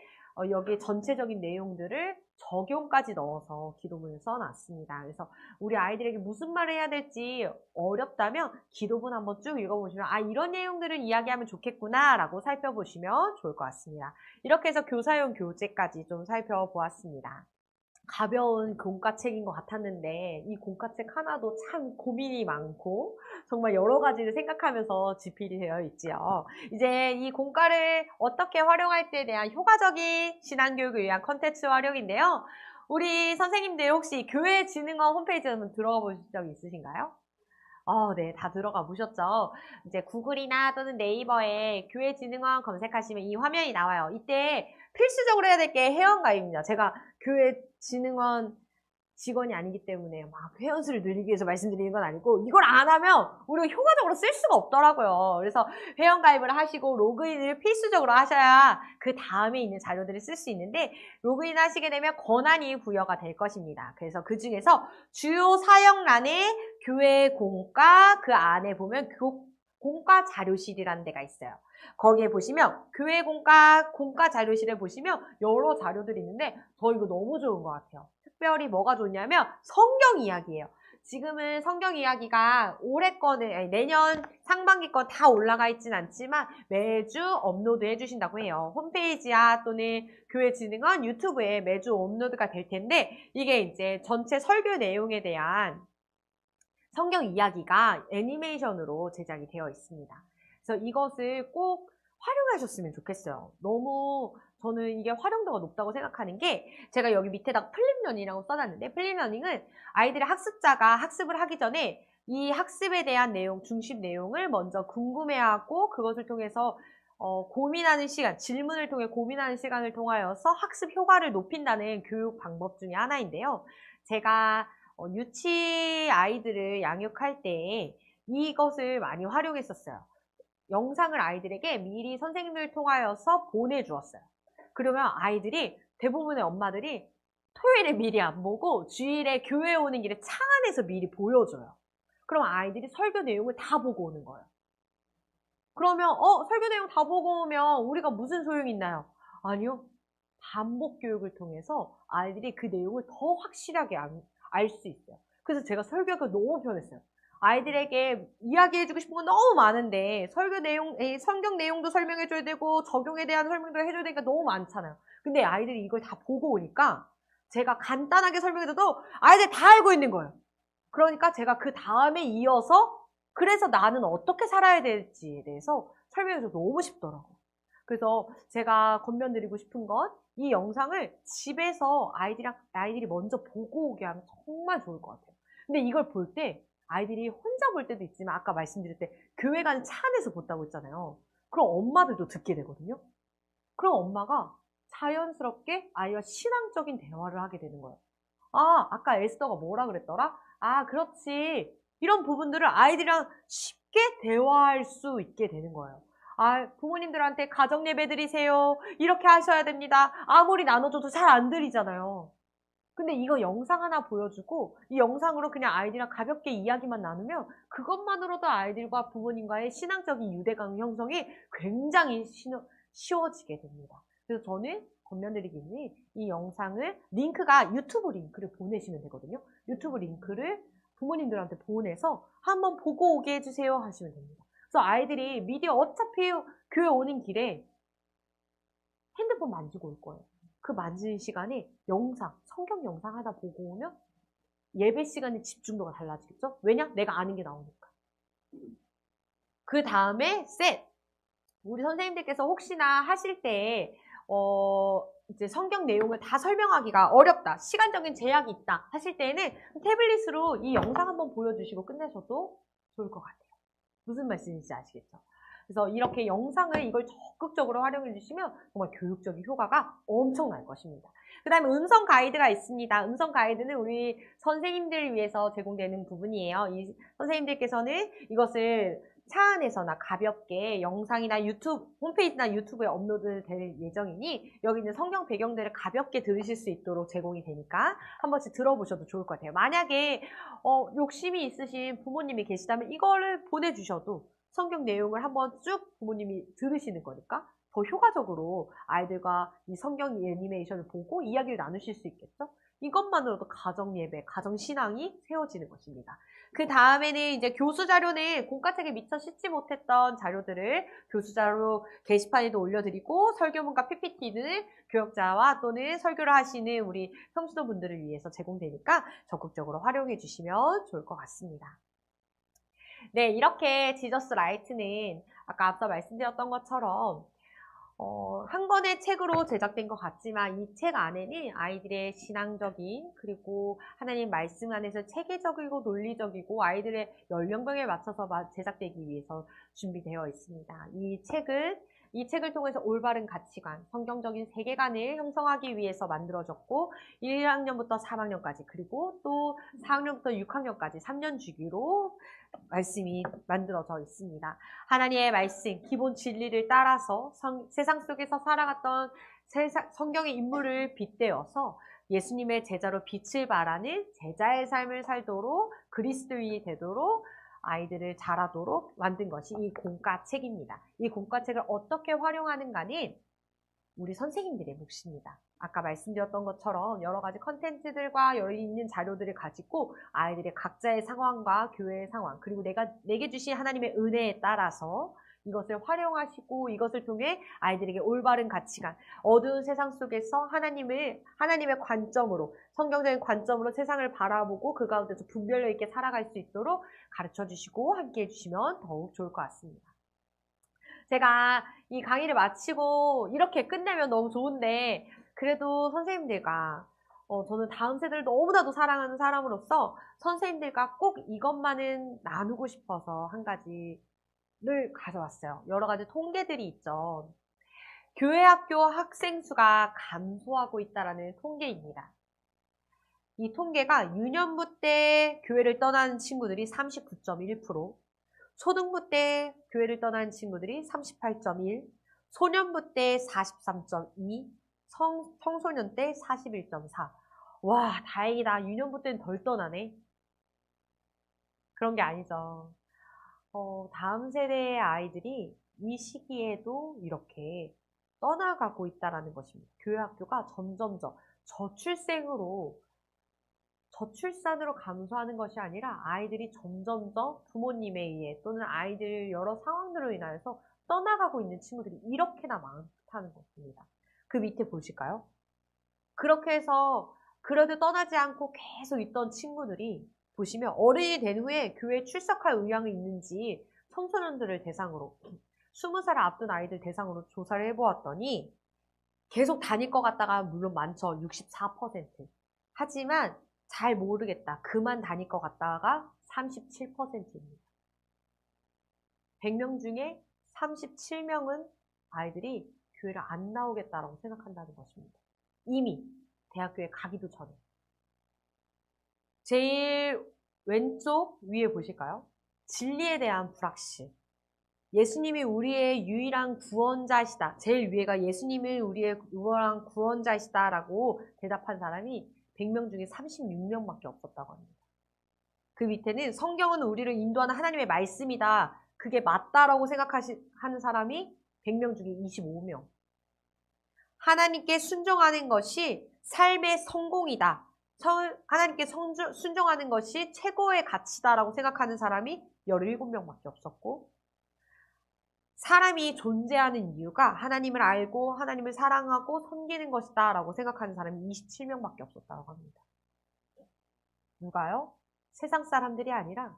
여기 전체적인 내용들을 적용까지 넣어서 기도문을 써놨습니다. 그래서 우리 아이들에게 무슨 말을 해야 될지 어렵다면 기도문 한번 쭉 읽어보시면 이런 내용들을 이야기하면 좋겠구나 라고 살펴보시면 좋을 것 같습니다. 이렇게 해서 교사용 교재까지 좀 살펴보았습니다. 가벼운 공과책인 것 같았는데 이 공과책 하나도 참 고민이 많고 정말 여러 가지를 생각하면서 집필이 되어 있지요. 이제 이 공과를 어떻게 활용할 때에 대한 효과적인 신앙교육을 위한 컨텐츠 활용인데요. 우리 선생님들 혹시 교회진흥원 홈페이지 한번 들어가 보신 적 있으신가요? 네, 다 들어가 보셨죠? 이제 구글이나 또는 네이버에 교회진흥원 검색하시면 이 화면이 나와요. 이때 필수적으로 해야 될 게 회원가입니다. 제가 교회진흥원 직원이 아니기 때문에 막 회원수를 늘리기 위해서 말씀드리는 건 아니고, 이걸 안 하면 우리가 효과적으로 쓸 수가 없더라고요. 그래서 회원가입을 하시고 로그인을 필수적으로 하셔야 그 다음에 있는 자료들을 쓸 수 있는데, 로그인 하시게 되면 권한이 부여가 될 것입니다. 그래서 그 중에서 주요 사역란에 교회 공과, 그 안에 보면 공과 자료실이라는 데가 있어요. 거기에 보시면 교회 공과 자료실에 보시면 여러 자료들이 있는데 저 이거 너무 좋은 것 같아요. 특별히 뭐가 좋냐면 성경 이야기예요. 지금은 성경 이야기가 올해 거는 내년 상반기 거 다 올라가 있진 않지만 매주 업로드 해주신다고 해요. 홈페이지야 또는 교회진흥원 유튜브에 매주 업로드가 될 텐데, 이게 이제 전체 설교 내용에 대한 성경 이야기가 애니메이션으로 제작이 되어 있습니다. 그래서 이것을 꼭 활용하셨으면 좋겠어요. 너무 저는 이게 활용도가 높다고 생각하는 게, 제가 여기 밑에다가 플립러닝이라고 써놨는데, 플립러닝은 아이들의 학습자가 학습을 하기 전에 이 학습에 대한 내용, 중심 내용을 먼저 궁금해하고 그것을 통해서 고민하는 시간, 질문을 통해 고민하는 시간을 통하여서 학습 효과를 높인다는 교육 방법 중에 하나인데요. 제가 유치 아이들을 양육할 때 이것을 많이 활용했었어요. 영상을 아이들에게 미리 선생님을 통하여서 보내주었어요. 그러면 아이들이, 대부분의 엄마들이 토요일에 미리 안 보고 주일에 교회 오는 길에 차 안에서 미리 보여줘요. 그럼 아이들이 설교 내용을 다 보고 오는 거예요. 그러면 설교 내용 다 보고 오면 우리가 무슨 소용이 있나요? 아니요. 반복 교육을 통해서 아이들이 그 내용을 더 확실하게 알 수 있어요. 그래서 제가 설교가 너무 편했어요. 아이들에게 이야기해주고 싶은 건 너무 많은데 설교 내용, 성경 내용도 설명해줘야 되고 적용에 대한 설명도 해줘야 되니까 너무 많잖아요. 근데 아이들이 이걸 다 보고 오니까 제가 간단하게 설명해줘도 아이들이 다 알고 있는 거예요. 그러니까 제가 그 다음에 이어서 그래서 나는 어떻게 살아야 될지에 대해서 설명해서 너무 쉽더라고요. 그래서 제가 권면드리고 싶은 건 이 영상을 집에서 아이들이 먼저 보고 오게 하면 정말 좋을 것 같아요. 근데 이걸 볼 때 아이들이 혼자 볼 때도 있지만 아까 말씀드릴 때 교회 가는 차 안에서 본다고 했잖아요. 그럼 엄마들도 듣게 되거든요. 그럼 엄마가 자연스럽게 아이와 신앙적인 대화를 하게 되는 거예요. 아, 아까 에스더가 뭐라 그랬더라? 아, 그렇지. 이런 부분들을 아이들이랑 쉽게 대화할 수 있게 되는 거예요. 아, 부모님들한테 가정 예배 드리세요. 이렇게 하셔야 됩니다. 아무리 나눠줘도 잘 안 들리잖아요. 근데 이거 영상 하나 보여주고 이 영상으로 그냥 아이들이랑 가볍게 이야기만 나누면 그것만으로도 아이들과 부모님과의 신앙적인 유대감 형성이 굉장히 쉬워지게 됩니다. 그래서 저는 권면드리기는 이 영상을 링크가 유튜브 링크를 보내시면 되거든요. 유튜브 링크를 부모님들한테 보내서 한번 보고 오게 해주세요 하시면 됩니다. 그래서 아이들이 미디어 어차피 교회 오는 길에 핸드폰 만지고 올 거예요. 그 만지는 시간에 영상, 성경 영상 하나 보고 오면 예배 시간에 집중도가 달라지겠죠? 왜냐? 내가 아는 게 나오니까. 그 다음에 우리 선생님들께서 혹시나 하실 때 이제 성경 내용을 다 설명하기가 어렵다, 시간적인 제약이 있다 하실 때에는 태블릿으로 이 영상 한번 보여주시고 끝내셔도 좋을 것 같아요. 무슨 말씀인지 아시겠죠? 그래서 이렇게 영상을 이걸 적극적으로 활용해 주시면 정말 교육적인 효과가 엄청날 것입니다. 그 다음에 음성 가이드가 있습니다. 음성 가이드는 우리 선생님들을 위해서 제공되는 부분이에요. 이 선생님들께서는 이것을 차 안에서나 가볍게 영상이나 유튜브, 홈페이지나 유튜브에 업로드 될 예정이니 여기 있는 성경 배경들을 가볍게 들으실 수 있도록 제공이 되니까 한 번씩 들어보셔도 좋을 것 같아요. 만약에 욕심이 있으신 부모님이 계시다면 이거를 보내주셔도 성경 내용을 한번 쭉 부모님이 들으시는 거니까 더 효과적으로 아이들과 이 성경 애니메이션을 보고 이야기를 나누실 수 있겠죠? 이것만으로도 가정 예배, 가정 신앙이 세워지는 것입니다. 그 다음에는 이제 교수 자료는 공과책에 미처 싣지 못했던 자료들을 교수 자료 게시판에도 올려드리고 설교문과 PPT는 교역자와 또는 설교를 하시는 우리 성수도 분들을 위해서 제공되니까 적극적으로 활용해 주시면 좋을 것 같습니다. 네, 이렇게 지저스 라이트는 아까 앞서 말씀드렸던 것처럼 한 권의 책으로 제작된 것 같지만 이 책 안에는 아이들의 신앙적인 그리고 하나님 말씀 안에서 체계적이고 논리적이고 아이들의 연령별에 맞춰서 제작되기 위해서 준비되어 있습니다. 이 책을 통해서 올바른 가치관, 성경적인 세계관을 형성하기 위해서 만들어졌고 1학년부터 3학년까지 그리고 또 4학년부터 6학년까지 3년 주기로 말씀이 만들어져 있습니다. 하나님의 말씀, 기본 진리를 따라서 세상 속에서 살아갔던 성경의 인물을 빗대어서 예수님의 제자로 빛을 발하는 제자의 삶을 살도록 그리스도인이 되도록 아이들을 자라도록 만든 것이 이 공과책입니다. 이 공과책을 어떻게 활용하는가는 우리 선생님들의 몫입니다. 아까 말씀드렸던 것처럼 여러 가지 컨텐츠들과 여러 있는 자료들을 가지고 아이들의 각자의 상황과 교회의 상황 그리고 내게 주신 하나님의 은혜에 따라서 이것을 활용하시고 이것을 통해 아이들에게 올바른 가치관, 어두운 세상 속에서 하나님의 관점으로 성경적인 관점으로 세상을 바라보고 그 가운데서 분별력 있게 살아갈 수 있도록 가르쳐 주시고 함께 해주시면 더욱 좋을 것 같습니다. 제가 이 강의를 마치고 이렇게 끝내면 너무 좋은데 그래도 선생님들과 저는 다음 세대를 너무나도 사랑하는 사람으로서 선생님들과 꼭 이것만은 나누고 싶어서 한 가지를 가져왔어요. 여러 가지 통계들이 있죠. 교회 학교 학생 수가 감소하고 있다는 통계입니다. 이 통계가 유년부 때 교회를 떠나는 친구들이 39.1%, 초등부 때 교회를 떠난 친구들이 38.1, 소년부 때 43.2, 청소년 때 41.4. 와, 다행이다. 유년부 때는 덜 떠나네. 그런 게 아니죠. 다음 세대의 아이들이 이 시기에도 이렇게 떠나가고 있다는 것입니다. 교회 학교가 점점점 저출산으로 감소하는 것이 아니라 아이들이 점점점 부모님에 의해 또는 아이들 여러 상황들로 인하여서 떠나가고 있는 친구들이 이렇게나 많다는 것입니다. 그 밑에 보실까요? 그렇게 해서 그래도 떠나지 않고 계속 있던 친구들이 보시면 어른이 된 후에 교회에 출석할 의향이 있는지 청소년들을 대상으로 20살을 앞둔 아이들 대상으로 조사를 해보았더니 계속 다닐 것 같다가 물론 많죠. 64%. 하지만 잘 모르겠다. 그만 다닐 것 같다가 37%입니다. 100명 중에 37명은 아이들이 교회를 안 나오겠다라고 생각한다는 것입니다. 이미 대학교에 가기도 전에. 제일 왼쪽 위에 보실까요? 진리에 대한 불확실. 예수님이 우리의 유일한 구원자이시다. 제일 위에가 예수님이 우리의 유일한 구원자이시다 라고 대답한 사람이 100명 중에 36명밖에 없었다고 합니다. 그 밑에는 성경은 우리를 인도하는 하나님의 말씀이다. 그게 맞다라고 생각하는 사람이 100명 중에 25명. 하나님께 순종하는 것이 삶의 성공이다. 하나님께 순종하는 것이 최고의 가치다라고 생각하는 사람이 17명밖에 없었고, 사람이 존재하는 이유가 하나님을 알고 하나님을 사랑하고 섬기는 것이다 라고 생각하는 사람이 27명밖에 없었다고 합니다. 누가요? 세상 사람들이 아니라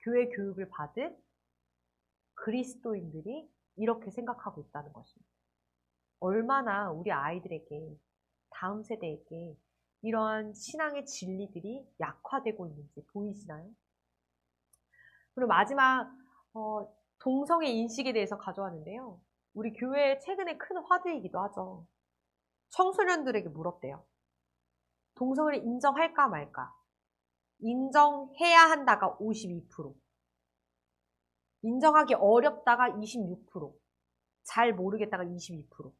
교회 교육을 받은 그리스도인들이 이렇게 생각하고 있다는 것입니다. 얼마나 우리 아이들에게, 다음 세대에게 이러한 신앙의 진리들이 약화되고 있는지 보이시나요? 그리고 마지막 동성애 인식에 대해서 가져왔는데요. 우리 교회의 최근에 큰 화두이기도 하죠. 청소년들에게 물었대요. 동성애를 인정할까 말까? 인정해야 한다가 52%, 인정하기 어렵다가 26%, 잘 모르겠다가 22%.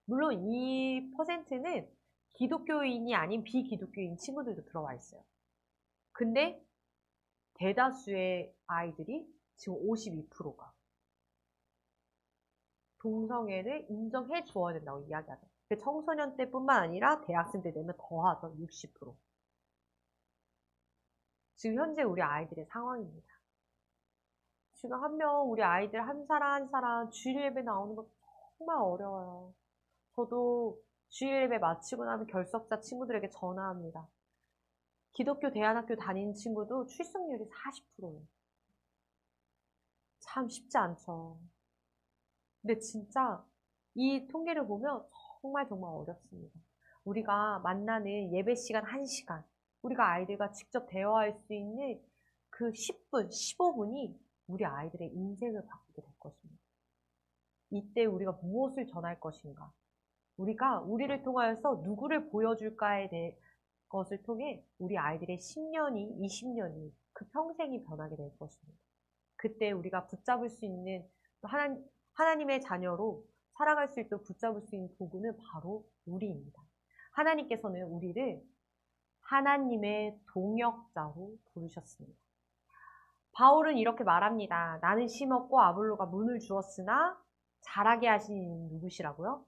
물론 이 퍼센트는 기독교인이 아닌 비기독교인 친구들도 들어와 있어요. 근데 대다수의 아이들이 지금 52%가 동성애를 인정해 주어야 된다고 이야기하죠. 청소년 때뿐만 아니라 대학생 때 되면 더하죠. 60%. 지금 현재 우리 아이들의 상황입니다. 지금 한 명 우리 아이들 한 사람 한 사람 주일 예배 나오는 거 정말 어려워요. 저도 주일 예배 마치고 나면 결석자 친구들에게 전화합니다. 기독교 대안학교 다니는 친구도 출석률이 40%예요. 참 쉽지 않죠. 근데 진짜 이 통계를 보면 정말 어렵습니다. 우리가 만나는 예배 시간 1시간, 우리가 아이들과 직접 대화할 수 있는 그 10분, 15분이 우리 아이들의 인생을 바꾸게 될 것입니다. 이때 우리가 무엇을 전할 것인가? 우리가 우리를 통하여서 누구를 보여줄까에 대해 것을 통해 우리 아이들의 10년이, 20년이 그 평생이 변하게 될 것입니다. 그때 우리가 붙잡을 수 있는 하나님의 자녀로 살아갈 수 있도록 붙잡을 수 있는 도구는 바로 우리입니다. 하나님께서는 우리를 하나님의 동역자로 부르셨습니다. 바울은 이렇게 말합니다. 나는 심었고 아볼로가 문을 주었으나 자라게 하신 이는 누구시라고요?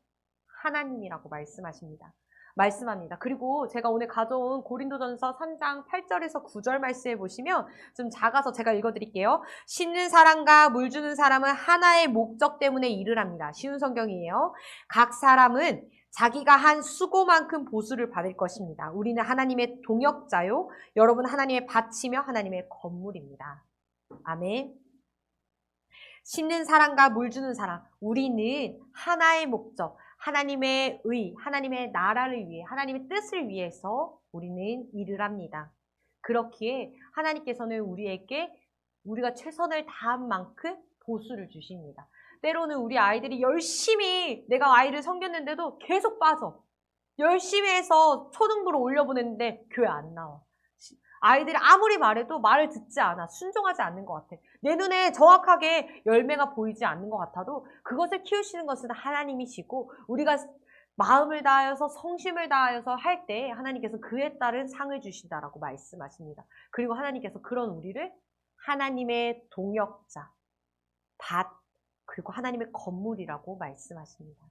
하나님이라고 말씀합니다. 그리고 제가 오늘 가져온 고린도전서 3장 8절에서 9절 말씀해 보시면 좀 작아서 제가 읽어드릴게요. 심는 사람과 물 주는 사람은 하나의 목적 때문에 일을 합니다. 쉬운 성경이에요. 각 사람은 자기가 한 수고만큼 보수를 받을 것입니다. 우리는 하나님의 동역자요. 여러분 하나님의 밭이며 하나님의 건물입니다. 아멘. 심는 사람과 물 주는 사람, 우리는 하나의 목적, 하나님의 의, 하나님의 나라를 위해, 하나님의 뜻을 위해서 우리는 일을 합니다. 그렇기에 하나님께서는 우리에게 우리가 최선을 다한 만큼 보수를 주십니다. 때로는 우리 아이들이 열심히 내가 아이를 섬겼는데도 계속 빠져. 열심히 해서 초등부로 올려보냈는데 교회 안 나와. 아이들이 아무리 말해도 말을 듣지 않아. 순종하지 않는 것 같아. 내 눈에 정확하게 열매가 보이지 않는 것 같아도 그것을 키우시는 것은 하나님이시고 우리가 마음을 다하여서 성심을 다하여서 할 때 하나님께서 그에 따른 상을 주신다라고 말씀하십니다. 그리고 하나님께서 그런 우리를 하나님의 동역자, 밭, 그리고 하나님의 건물이라고 말씀하십니다.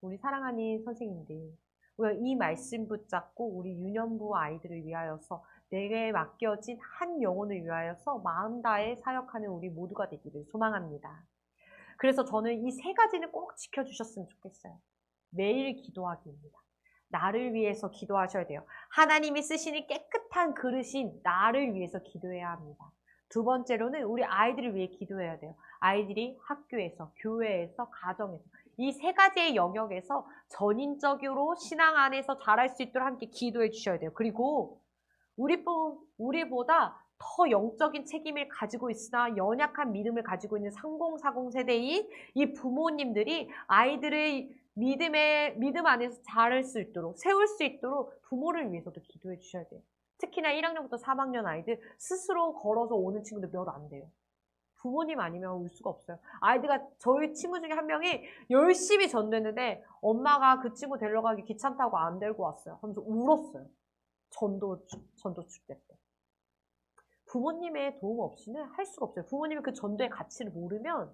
우리 사랑하는 선생님들, 우리가 이 말씀 붙잡고 우리 유년부 아이들을 위하여서 내게 맡겨진 한 영혼을 위하여서 마음 다해 사역하는 우리 모두가 되기를 소망합니다. 그래서 저는 이 세 가지는 꼭 지켜주셨으면 좋겠어요. 매일 기도하기입니다. 나를 위해서 기도하셔야 돼요. 하나님이 쓰시는 깨끗한 그릇인 나를 위해서 기도해야 합니다. 두 번째로는 우리 아이들을 위해 기도해야 돼요. 아이들이 학교에서, 교회에서, 가정에서 이 세 가지의 영역에서 전인적으로 신앙 안에서 자랄 수 있도록 함께 기도해 주셔야 돼요. 그리고 우리보다 더 영적인 책임을 가지고 있으나 연약한 믿음을 가지고 있는 3040 세대인 이 부모님들이 아이들의 믿음 안에서 자랄 수 있도록, 세울 수 있도록 부모를 위해서도 기도해 주셔야 돼요. 특히나 1학년부터 3학년 아이들 스스로 걸어서 오는 친구들 몇 안 돼요. 부모님 아니면 올 수가 없어요. 아이들가 저희 친구 중에 한 명이 열심히 전도했는데 엄마가 그 친구 데리러 가기 귀찮다고 안 데리고 왔어요. 하면서 울었어요. 전도출 때. 부모님의 도움 없이는 할 수가 없어요. 부모님이 그 전도의 가치를 모르면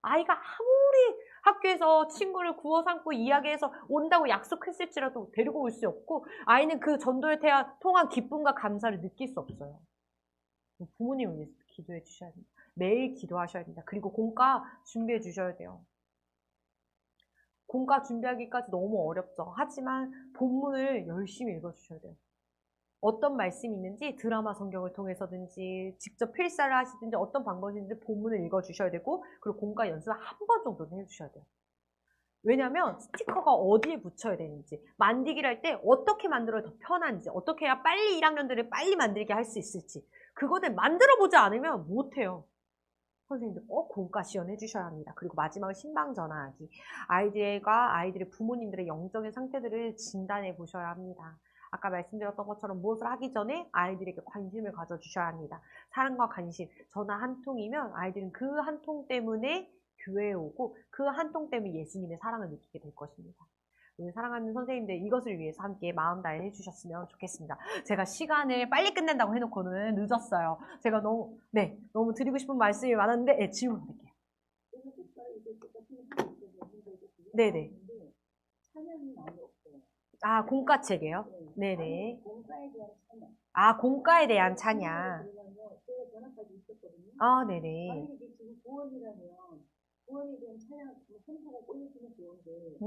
아이가 아무리 학교에서 친구를 구워 삼고 이야기해서 온다고 약속했을지라도 데리고 올 수 없고 아이는 그 전도에 통한 기쁨과 감사를 느낄 수 없어요. 부모님을 위해서 기도해 주셔야 됩니다. 매일 기도하셔야 됩니다. 그리고 공과 준비해 주셔야 돼요. 공과 준비하기까지 너무 어렵죠. 하지만 본문을 열심히 읽어주셔야 돼요. 어떤 말씀이 있는지 드라마 성경을 통해서든지 직접 필사를 하시든지 어떤 방법이든지 본문을 읽어주셔야 되고 그리고 공과 연습을 한 번 정도는 해주셔야 돼요. 왜냐하면 스티커가 어디에 붙여야 되는지 만들기를 할 때 어떻게 만들어야 더 편한지 어떻게 해야 빨리 1학년들을 빨리 만들게 할 수 있을지 그거를 만들어보지 않으면 못해요. 선생님들 꼭 공과 시연해 주셔야 합니다. 그리고 마지막은 신방 전화하기. 아이들의 부모님들의 영적인 상태들을 진단해 보셔야 합니다. 아까 말씀드렸던 것처럼 무엇을 하기 전에 아이들에게 관심을 가져주셔야 합니다. 사랑과 관심, 전화 한 통이면 아이들은 그 한 통 때문에 교회에 오고 그 한 통 때문에 예수님의 사랑을 느끼게 될 것입니다. 우리 사랑하는 선생님들 이것을 위해서 함께 마음 다해 주셨으면 좋겠습니다. 제가 시간을 빨리 끝낸다고 해놓고는 늦었어요. 제가 너무 드리고 싶은 말씀이 많았는데 질문 드릴게요. 네네. 아, 공과책이에요? 네네. 아, 공과에 대한 찬양. 아, 네네. 구원에 대한 찬양을 선포가 올려주면 좋은데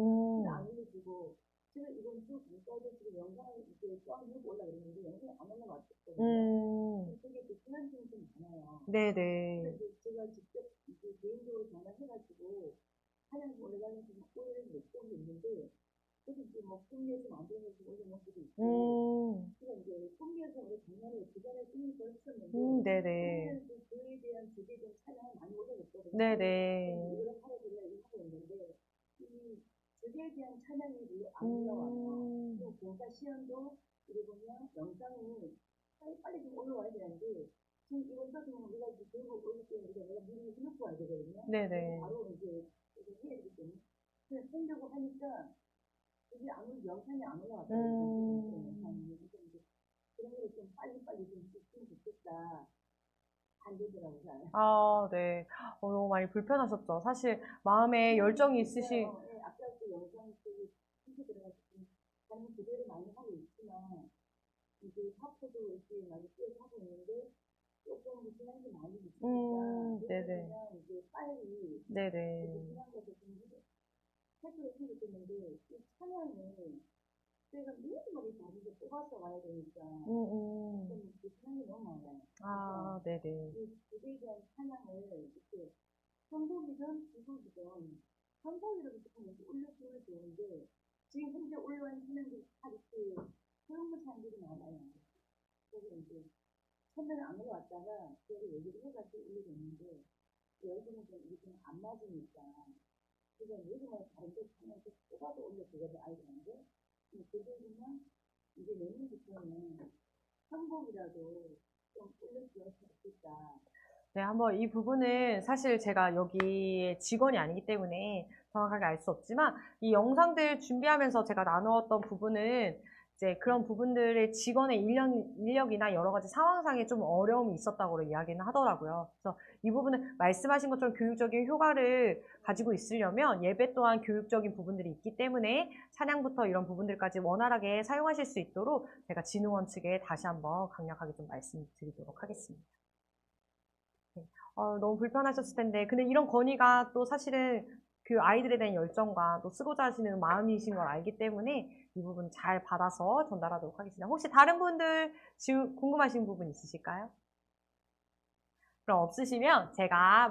안 올려주고 제가 이번 주 문자에서 지금 영상을 이제 쫙 해보고 올라 그랬는데 영상이 안 올라왔거든요. 그게 불편한 점이 좀 많아요. 네네. 그래서 제가 직접 이제 개인적으로 전화해가지고 찬양 올라가면서 올려는 몇 번이 있는데 그래도 이제 뭐 꿈미에서 만들어서 올려놓은 것도 있고 그래서 이제 꿈미에서 우리 작년에 그전에 꿈미에서 했었는데 네네. 그에 대한 주제에 대한 찬양을 많이 올려줬거든요. 네네. 이런 하루 종일 하고 있는데 이 주제에 대한 찬양이 별로 안 올라와요. 또 공과 시연도 이래 보면 영상이 빨리 좀 올라와야 되는데 지금 이번 같은 우리가 이제 들고 올릴 때 내가 미리 해놓고 와야 되거든요. 네네. 바로 이제 해야 되기 때문에 그냥 하려고 하니까 이게 아무리 영상이 안 올라왔거든요. 그런 거를 좀 빨리빨리 좀 했으면 좋겠다. 안 되더라고요. 잘. 아, 네. 너무 많이 불편하셨죠. 사실 마음에 열정이 있으시. 네, 아까 그 영상 그 신체 들어가서 다른 그대로 많이 하고 있지만 이제 화포도 이렇게 많이 뛰어서 하고 있는데 조금 지난 게 많이 있으니까 네네. 이제 빨리 네네. 지난 것도 좀 해소를 생겼는데 이 찬양이 제가 매일매일 다른데 뽑아서 와야 되니까 좀 불편한 게 너무 많아요. 아, 네네. 이 주제에 대한 찬양을 이렇게 선곡이든 비곡이든 선곡이라도 조금 이렇게 올려주면 좋은데 지금 현재 올라온 찬양들이 다 이렇게 소형문 찬양들이 많아요. 그래서 이제 처음에는 안 올라왔다가 그걸 얘기를 해가지고 올려줬는데 여기는 좀 이게 좀 안 맞으니까 그래서 요즘은 다른 데 찬양 좀 뽑아서 올려주거든 아이들한테 그게 보면 이제 내년부터는 선곡이라도 좀 올려주면 좋겠다. 네, 한번 이 부분은 사실 제가 여기에 직원이 아니기 때문에 정확하게 알 수 없지만 이 영상들 준비하면서 제가 나누었던 부분은 이제 그런 부분들의 직원의 인력이나 여러 가지 상황상에 좀 어려움이 있었다고 이야기는 하더라고요. 그래서 이 부분은 말씀하신 것처럼 교육적인 효과를 가지고 있으려면 예배 또한 교육적인 부분들이 있기 때문에 찬양부터 이런 부분들까지 원활하게 사용하실 수 있도록 제가 진흥원 측에 다시 한번 강력하게 좀 말씀드리도록 하겠습니다. 너무 불편하셨을 텐데 근데 이런 건의가 또 사실은 그 아이들에 대한 열정과 또 쓰고자 하시는 마음이신 걸 알기 때문에 이 부분 잘 받아서 전달하도록 하겠습니다. 혹시 다른 분들 지금 궁금하신 부분 있으실까요? 그럼 없으시면 제가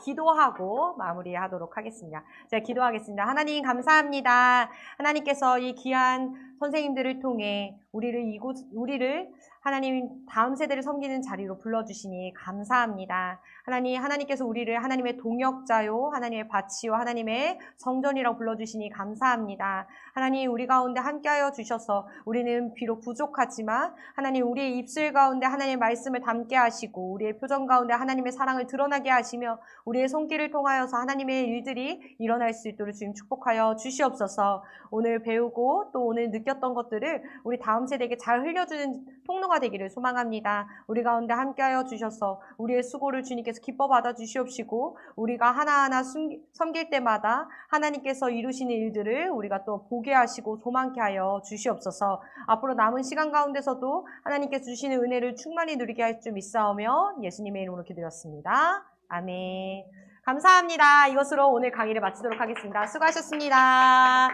기도하고 마무리하도록 하겠습니다. 제가 기도하겠습니다. 하나님 감사합니다. 하나님께서 이 귀한 선생님들을 통해 우리를 하나님 다음 세대를 섬기는 자리로 불러주시니 감사합니다. 하나님께서 우리를 하나님의 동역자요, 하나님의 밭이요, 하나님의 성전이라고 불러주시니 감사합니다. 하나님 우리 가운데 함께하여 주셔서 우리는 비록 부족하지만 하나님 우리의 입술 가운데 하나님의 말씀을 담게 하시고 우리의 표정 가운데 하나님의 사랑을 드러나게 하시며 우리의 손길을 통하여서 하나님의 일들이 일어날 수 있도록 주님 축복하여 주시옵소서. 오늘 배우고 또 오늘 느꼈던 것들을 우리 다음 세대에게 잘 흘려주는 통로가 되기를 소망합니다. 우리 가운데 함께하여 주셔서 우리의 수고를 주님께서 기뻐 받아 주시옵시고 우리가 하나하나 섬길 때마다 하나님께서 이루시는 일들을 우리가 또 보게 하시고 소망케 하여 주시옵소서. 앞으로 남은 시간 가운데서도 하나님께서 주시는 은혜를 충만히 누리게 할 줄 믿사오며 예수님의 이름으로 기도드렸습니다. 아멘. 감사합니다. 이것으로 오늘 강의를 마치도록 하겠습니다. 수고하셨습니다.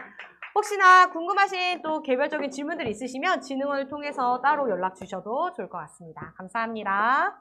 혹시나 궁금하신 또 개별적인 질문들이 있으시면 진흥원을 통해서 따로 연락 주셔도 좋을 것 같습니다. 감사합니다.